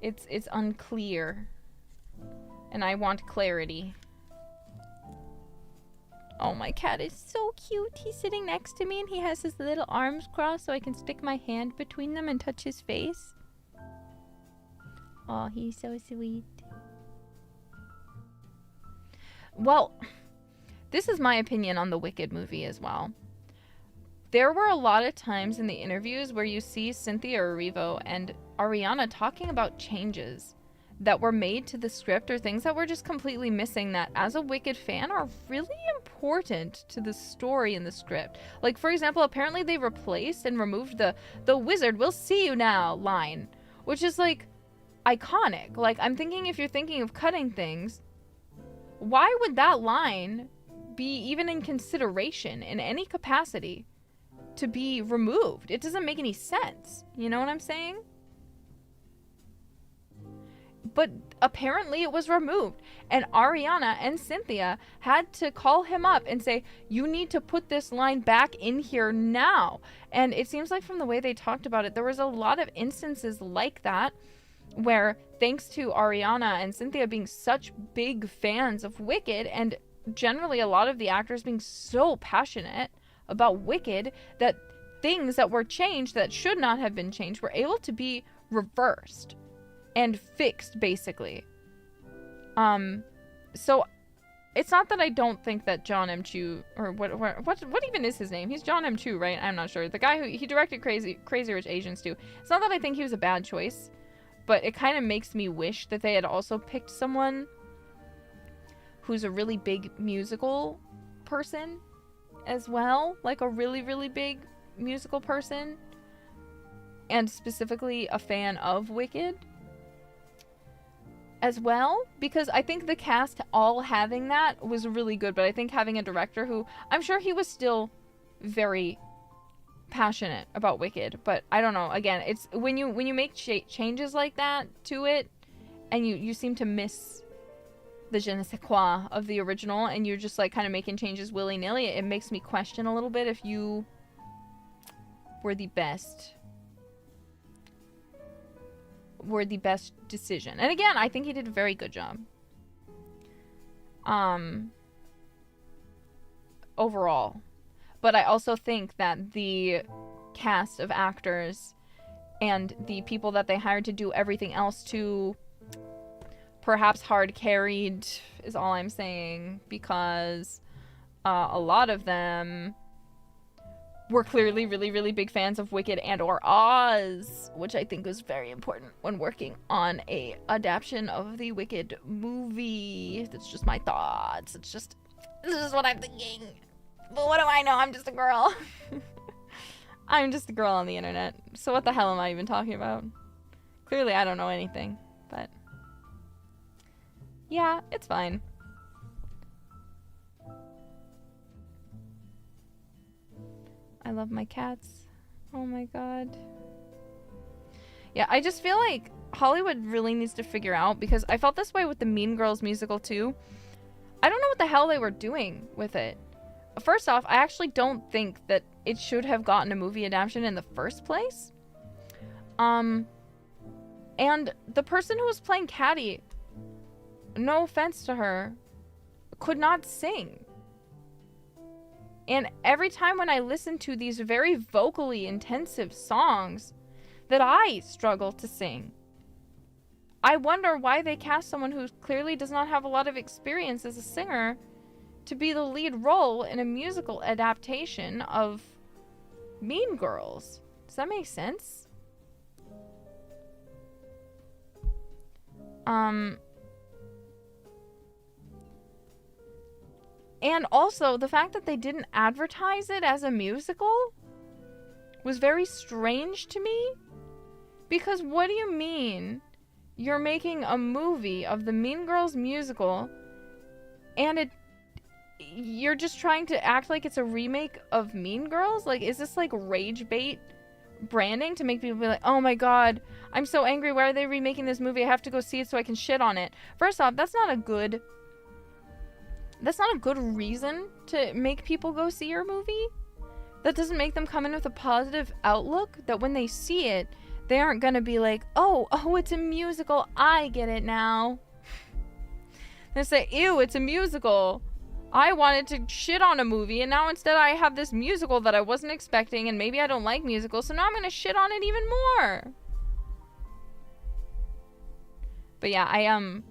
It's unclear. And I want clarity. Oh, my cat is so cute. He's sitting next to me and he has his little arms crossed so I can stick my hand between them and touch his face. Oh, he's so sweet. Well, this is my opinion on the Wicked movie as well. There were a lot of times in the interviews where you see Cynthia Erivo and Ariana talking about changes that were made to the script or things that were just completely missing that as a Wicked fan are really important to the story in the script. Like, for example, apparently they replaced and removed the wizard will see you now line, which is like iconic. Like, I'm thinking if you're thinking of cutting things, why would that line be even in consideration in any capacity to be removed? It doesn't make any sense. You know what I'm saying? But apparently it was removed. And Ariana and Cynthia had to call him up and say, you need to put this line back in here now. And it seems like from the way they talked about it, there was a lot of instances like that where, thanks to Ariana and Cynthia being such big fans of Wicked, and generally a lot of the actors being so passionate about Wicked, that things that were changed that should not have been changed were able to be reversed and fixed, basically. So it's not that I don't think that John M. Chu, or what even is his name? He's John M. Chu, right? I'm not sure. The guy who he directed Crazy Rich Asians too. It's not that I think he was a bad choice, but it kind of makes me wish that they had also picked someone who's a really big musical person as well, like a really, really big musical person, and specifically a fan of Wicked as well, because I think the cast all having that was really good, but I think having a director who, I'm sure he was still very passionate about Wicked, but I don't know, again, it's when you make changes like that to it, and you seem to miss the je ne sais quoi of the original, and you're just like kind of making changes willy-nilly, it makes me question a little bit if you were the best decision. And again, I think he did a very good job overall. But I also think that the cast of actors and the people that they hired to do everything else to perhaps hard carried is all I'm saying, because a lot of them were clearly really, really big fans of Wicked and or Oz, which I think was very important when working on a adaptation of the Wicked movie. That's just my thoughts. This is what I'm thinking. But what do I know? I'm just a girl. I'm just a girl on the internet. So what the hell am I even talking about? Clearly I don't know anything, but yeah, it's fine. I love my cats. Oh my god. Yeah, I just feel like Hollywood really needs to figure out, because I felt this way with the Mean Girls musical too. I don't know what the hell they were doing with it. First off, I actually don't think that it should have gotten a movie adaptation in the first place. And the person who was playing Caddy, no offense to her, could not sing. And every time when I listen to these very vocally intensive songs that I struggle to sing, I wonder why they cast someone who clearly does not have a lot of experience as a singer to be the lead role in a musical adaptation of Mean Girls. Does that make sense? And also, the fact that they didn't advertise it as a musical was very strange to me. Because what do you mean you're making a movie of the Mean Girls musical and you're just trying to act like it's a remake of Mean Girls? Like, is this like rage bait branding to make people be like, oh my god, I'm so angry, why are they remaking this movie? I have to go see it so I can shit on it. First off, that's not a good that's not a good reason to make people go see your movie. That doesn't make them come in with a positive outlook, that when they see it, they aren't gonna be like, oh, it's a musical, I get it now. They say, ew, it's a musical. I wanted to shit on a movie, and now instead I have this musical that I wasn't expecting, and maybe I don't like musicals, so now I'm gonna shit on it even more. But yeah,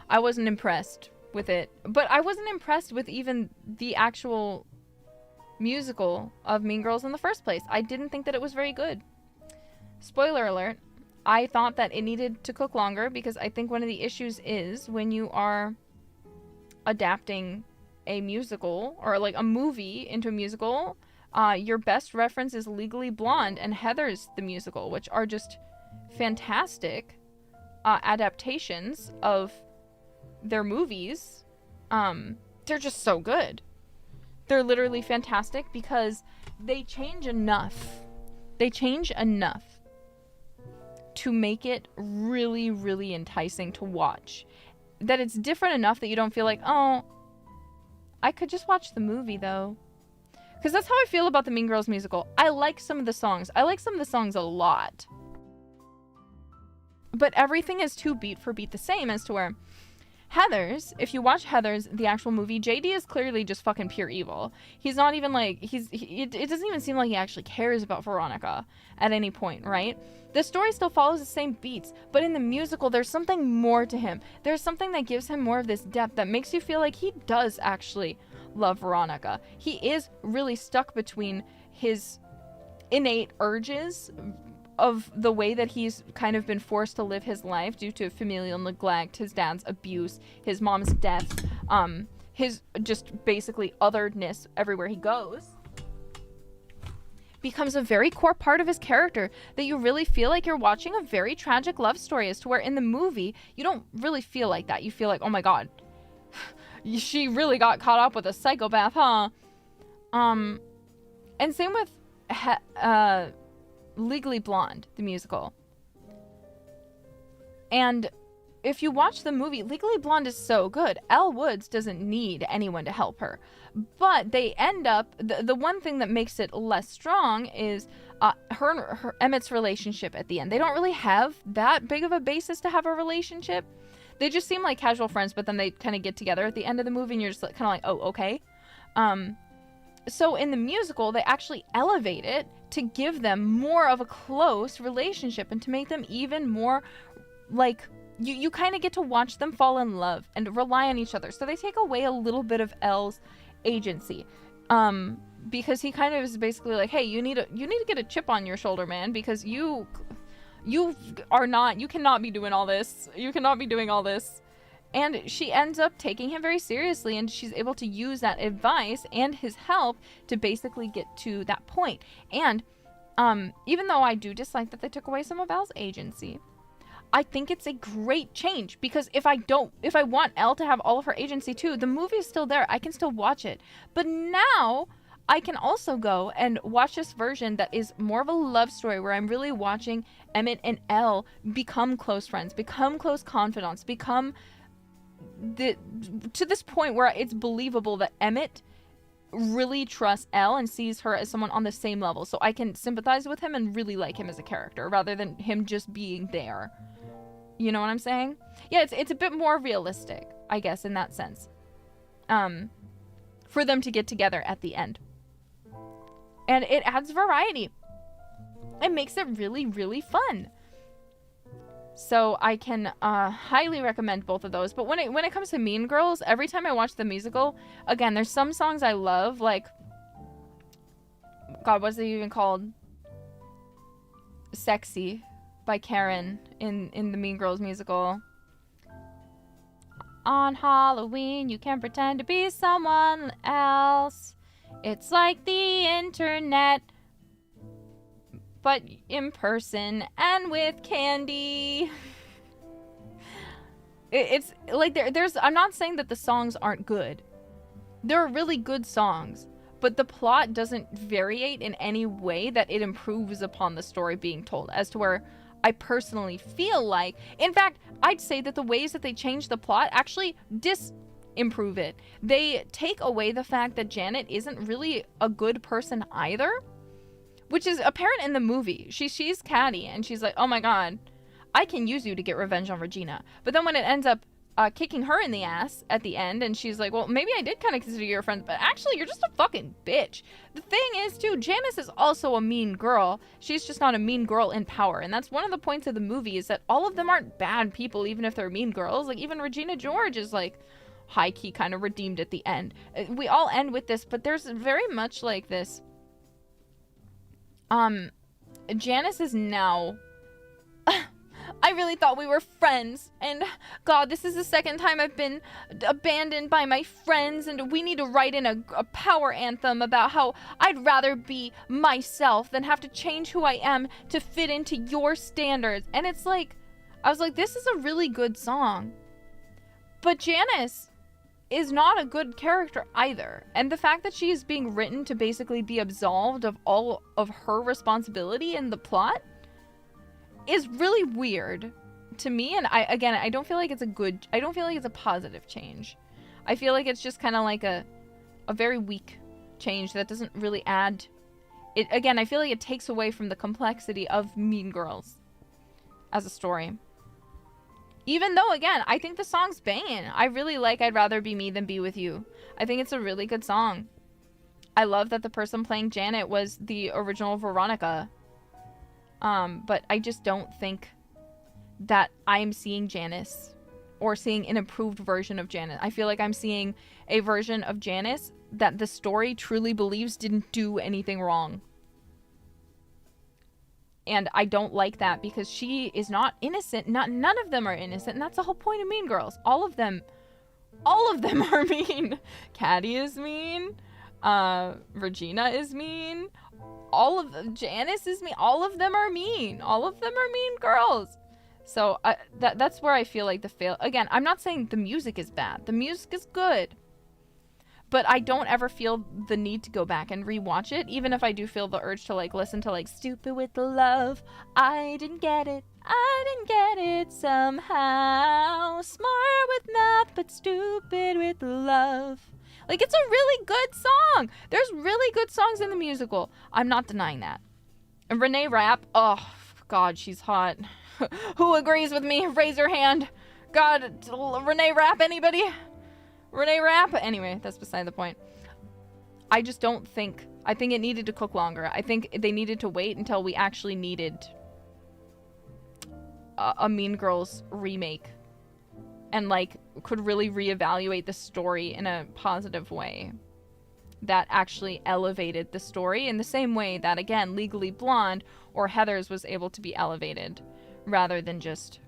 I wasn't impressed with it. But I wasn't impressed with even the actual musical of Mean Girls in the first place. I didn't think that it was very good. Spoiler alert, I thought that it needed to cook longer, because I think one of the issues is when you are adapting a musical or like a movie into a musical, your best reference is Legally Blonde and Heathers the Musical, which are just fantastic adaptations of their movies. They're just so good. They're literally fantastic because they change enough to make it really, really enticing to watch. That it's different enough that you don't feel like, oh, I could just watch the movie though. Because that's how I feel about the Mean Girls musical. I like some of the songs. I like some of the songs a lot. But everything is too beat for beat the same, as to where Heathers, if you watch Heathers, the actual movie, JD is clearly just fucking pure evil. He's not even like, it doesn't even seem like he actually cares about Veronica at any point, right? The story still follows the same beats, but in the musical, there's something more to him. There's something that gives him more of this depth that makes you feel like he does actually love Veronica. He is really stuck between his innate urges of the way that he's kind of been forced to live his life due to familial neglect, his dad's abuse, his mom's death, his just basically otherness everywhere he goes, becomes a very core part of his character, that you really feel like you're watching a very tragic love story, as to where in the movie, you don't really feel like that. You feel like, oh my god, she really got caught up with a psychopath, huh? And same with Legally Blonde, the musical. And if you watch the movie, Legally Blonde is so good. Elle Woods doesn't need anyone to help her. But they end up, the one thing that makes it less strong is her Emmett's relationship at the end. They don't really have that big of a basis to have a relationship. They just seem like casual friends, but then they kind of get together at the end of the movie, and you're just kind of like, oh, okay. So in the musical, they actually elevate it to give them more of a close relationship and to make them even more like, you kind of get to watch them fall in love and rely on each other. So they take away a little bit of Elle's agency, because he kind of is basically like, hey, you need to get a chip on your shoulder, man, because you cannot be doing all this. You cannot be doing all this. And she ends up taking him very seriously, and she's able to use that advice and his help to basically get to that point. And even though I do dislike that they took away some of Elle's agency, I think it's a great change, because if I want Elle to have all of her agency too, the movie is still there. I can still watch it. But now I can also go and watch this version that is more of a love story, where I'm really watching Emmett and Elle become close friends, become close confidants, become to this point where it's believable that Emmett really trusts Elle and sees her as someone on the same level. So I can sympathize with him and really like him as a character, rather than him just being there. You know what I'm saying? Yeah, it's a bit more realistic, I guess, in that sense. For them to get together at the end. And it adds variety. It makes it really, really fun. So I can highly recommend both of those. But when it comes to Mean Girls, every time I watch the musical, again, there's some songs I love, like, God, what's it even called? Sexy by Karen in the Mean Girls musical. On Halloween, you can pretend to be someone else. It's like the internet, but in person and with candy. It's like there's I'm not saying that the songs aren't good. They're really good songs, but the plot doesn't variate in any way that it improves upon the story being told, as to where I personally feel like, in fact, I'd say that the ways that they change the plot actually improve it. They take away the fact that Janet isn't really a good person either, which is apparent in the movie. She sees Caddy and she's like, oh my god, I can use you to get revenge on Regina. But then when it ends up kicking her in the ass at the end, and she's like, well, maybe I did kind of consider you a friend, but actually you're just a fucking bitch. The thing is, too, Janice is also a mean girl. She's just not a mean girl in power, and that's one of the points of the movie, is that all of them aren't bad people, even if they're mean girls. Like, even Regina George is, like, high-key kind of redeemed at the end. We all end with this, but there's very much like this. Janice is now... I really thought we were friends, and god, this is the second time I've been abandoned by my friends, and we need to write in a power anthem about how I'd rather be myself than have to change who I am to fit into your standards. And it's like, I was like, this is a really good song, but Janice is not a good character either. And the fact that she is being written to basically be absolved of all of her responsibility in the plot is really weird to me. And I don't feel like it's I don't feel like it's a positive change. I feel like it's just kind of like a very weak change that doesn't really add it. Again, I feel like it takes away from the complexity of Mean Girls as a story. Even though, again, I think the song's banging. I really like I'd Rather Be Me Than Be With You. I think it's a really good song. I love that the person playing Janet was the original Veronica. But I just don't think that I'm seeing Janice or seeing an improved version of Janice. I feel like I'm seeing a version of Janice that the story truly believes didn't do anything wrong. And I don't like that because she is not innocent. None of them are innocent, and that's the whole point of Mean Girls. All of them are mean. Caddy is mean. Regina is mean. Janice is mean. All of them are mean. All of them are mean girls. So that's where I feel like the fail. Again, I'm not saying the music is bad. The music is good. But I don't ever feel the need to go back and rewatch it, even if I do feel the urge to like listen to like Stupid with the Love. I didn't get it somehow. Smart with math, but stupid with love. Like, it's a really good song. There's really good songs in the musical. I'm not denying that. And Renee Rapp, oh, God, she's hot. Who agrees with me? Raise your hand. God, Renee Rapp, anybody? Renee Rapp? Anyway, that's beside the point. I just don't think... I think it needed to cook longer. I think they needed to wait until we actually needed a Mean Girls remake. And, like, could really reevaluate the story in a positive way that actually elevated the story in the same way that, again, Legally Blonde or Heathers was able to be elevated rather than just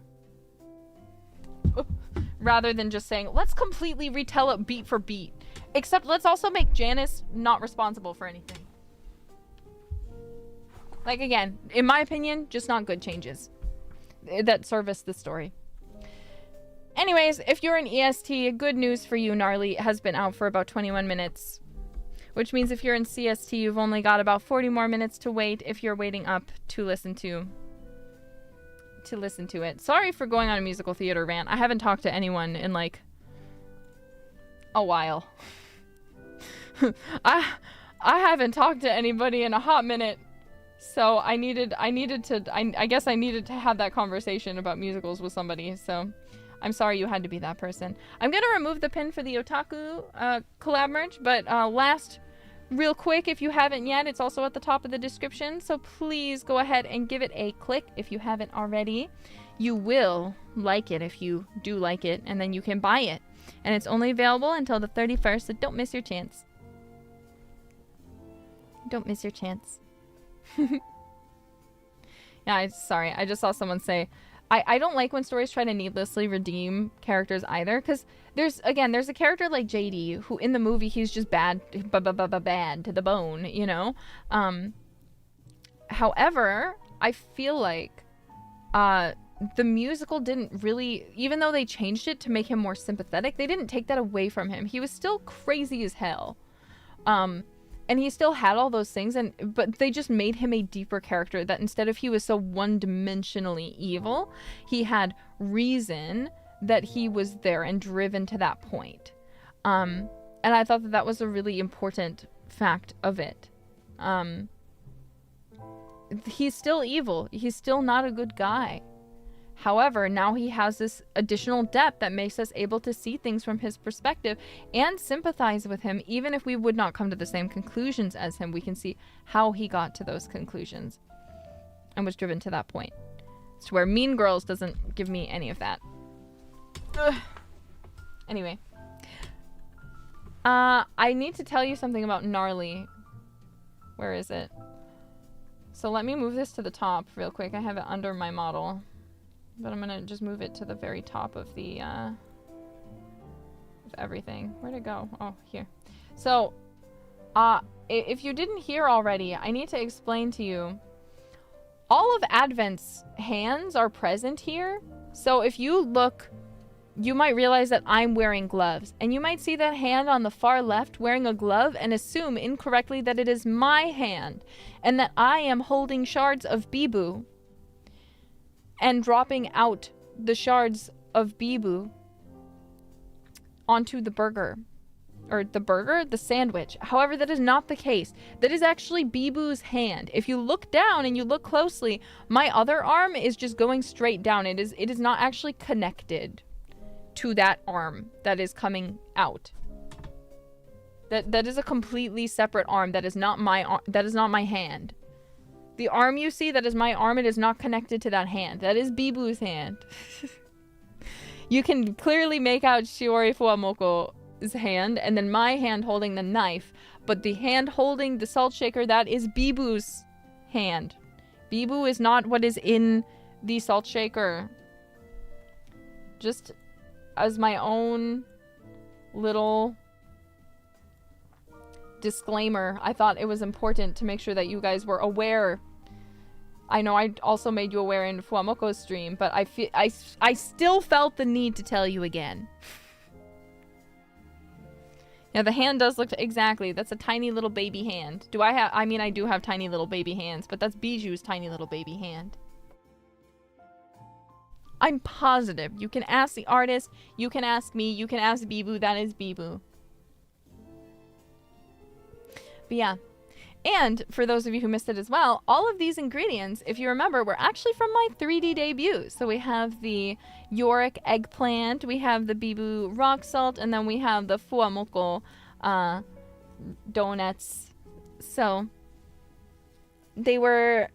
saying, let's completely retell it beat for beat. Except let's also make Janice not responsible for anything. Like, again, in my opinion, just not good changes that service the story. Anyways, if you're an EST, good news for you, Gnarly has been out for about 21 minutes. Which means if you're in CST, you've only got about 40 more minutes to wait if you're waiting up to listen to it. Sorry for going on a musical theater rant. I haven't talked to anyone in, like, a while. I haven't talked to anybody in a hot minute. So I guess I needed to have that conversation about musicals with somebody, so... I'm sorry you had to be that person. I'm going to remove the pin for the Otaku collab merch, but last, real quick, if you haven't yet, it's also at the top of the description, so please go ahead and give it a click if you haven't already. You will like it if you do like it, and then you can buy it. And it's only available until the 31st, so don't miss your chance. Don't miss your chance. Yeah, sorry, I just saw someone say... I don't like when stories try to needlessly redeem characters either, because there's a character like JD who in the movie he's just bad to the bone, you know? However, I feel like the musical didn't really, even though they changed it to make him more sympathetic, they didn't take that away from him. He was still crazy as hell. And he still had all those things, but they just made him a deeper character that instead of he was so one-dimensionally evil, he had reason that he was there and driven to that point. And I thought that that was a really important fact of it. He's still evil. He's still not a good guy. However, now he has this additional depth that makes us able to see things from his perspective and sympathize with him. Even if we would not come to the same conclusions as him, we can see how he got to those conclusions and was driven to that point. It's where Mean Girls doesn't give me any of that. Ugh. Anyway. I need to tell you something about Gnarly. Where is it? So let me move this to the top real quick. I have it under my model. But I'm gonna just move it to the very top of the, of everything. Where'd it go? Oh, here. So, if you didn't hear already, I need to explain to you. All of Advent's hands are present here. So if you look, you might realize that I'm wearing gloves. And you might see that hand on the far left wearing a glove and assume incorrectly that it is my hand. And that I am holding shards of Bibu. And dropping out the shards of Bibu onto the burger. Or the sandwich. However, that is not the case. That is actually Bibu's hand. If you look down and you look closely, my other arm is just going straight down. It is not actually connected to that arm that is coming out. That is a completely separate arm. That is not my hand. The arm you see, that is my arm, it is not connected to that hand. That is Bibu's hand. You can clearly make out Shiori Fuwamoko's hand, and then my hand holding the knife. But the hand holding the salt shaker, that is Bibu's hand. Bibu is not what is in the salt shaker. Just as my own little disclaimer, I thought it was important to make sure that you guys were aware. I know I also made you aware in Fuwamoko's stream, but I still felt the need to tell you again. Yeah, the hand does look exactly. That's a tiny little baby hand. I mean, I do have tiny little baby hands, but that's Biju's tiny little baby hand. I'm positive. You can ask the artist, you can ask me, you can ask Bibu, that is Bibu. But yeah. And for those of you who missed it as well, all of these ingredients, if you remember, were actually from my 3D debut. So we have the Yorick eggplant, we have the Bibu rock salt, and then we have the Fuwamoko donuts. So they were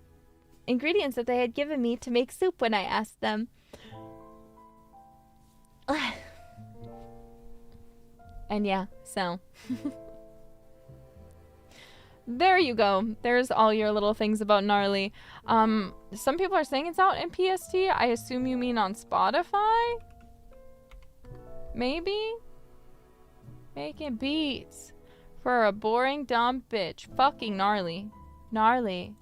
ingredients that they had given me to make soup when I asked them. And yeah, so there you go. There's all your little things about Gnarly. Some people are saying it's out in PST. I assume you mean on Spotify? Maybe? Making beats for a boring dumb bitch. Fucking Gnarly. Gnarly.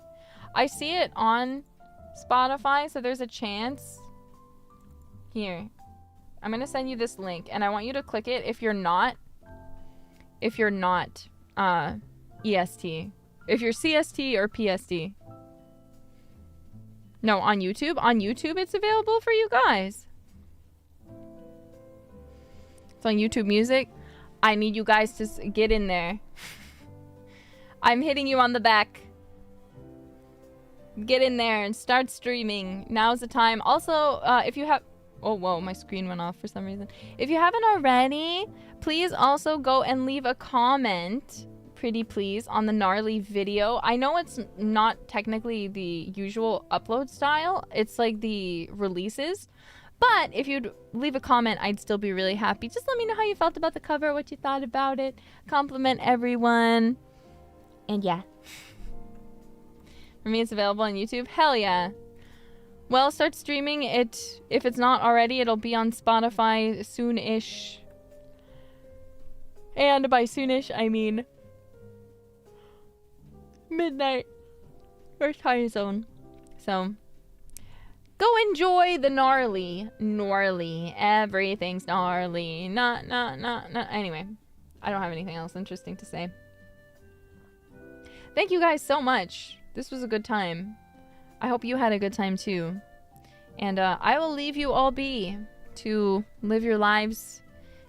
I see it on Spotify, so there's a chance. Here. I'm gonna send you this link, and I want you to click it if you're not EST. If you're CST or PST. No, on YouTube. On YouTube, it's available for you guys. It's on YouTube Music. I need you guys to get in there. I'm hitting you on the back. Get in there and start streaming. Now's the time. Also, if you have... Oh, whoa, my screen went off for some reason. If you haven't already, please also go and leave a comment, pretty please, on the Gnarly video. I know it's not technically the usual upload style. It's like the releases. But if you'd leave a comment, I'd still be really happy. Just let me know how you felt about the cover, what you thought about it. Compliment everyone. And yeah. For me, it's available on YouTube. Hell yeah. Well, start streaming it. If it's not already, it'll be on Spotify soon-ish. And by soonish, I mean midnight or time zone. So go enjoy the Gnarly. Gnarly. Everything's gnarly. Not. Anyway, I don't have anything else interesting to say. Thank you guys so much. This was a good time. I hope you had a good time too. And I will leave you all be to live your lives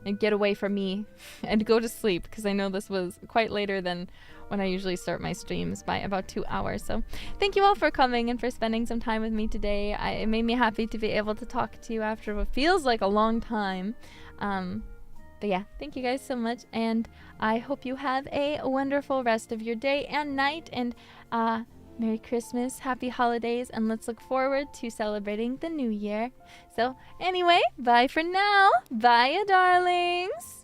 and get away from me and go to sleep, because I know this was quite later than when I usually start my streams, by about 2 hours. So thank you all for coming and for spending some time with me today. It made me happy to be able to talk to you after what feels like a long time. But yeah, thank you guys so much, and I hope you have a wonderful rest of your day and night, and Merry Christmas, Happy Holidays, and let's look forward to celebrating the New Year. So anyway, bye for now. Bye, darlings.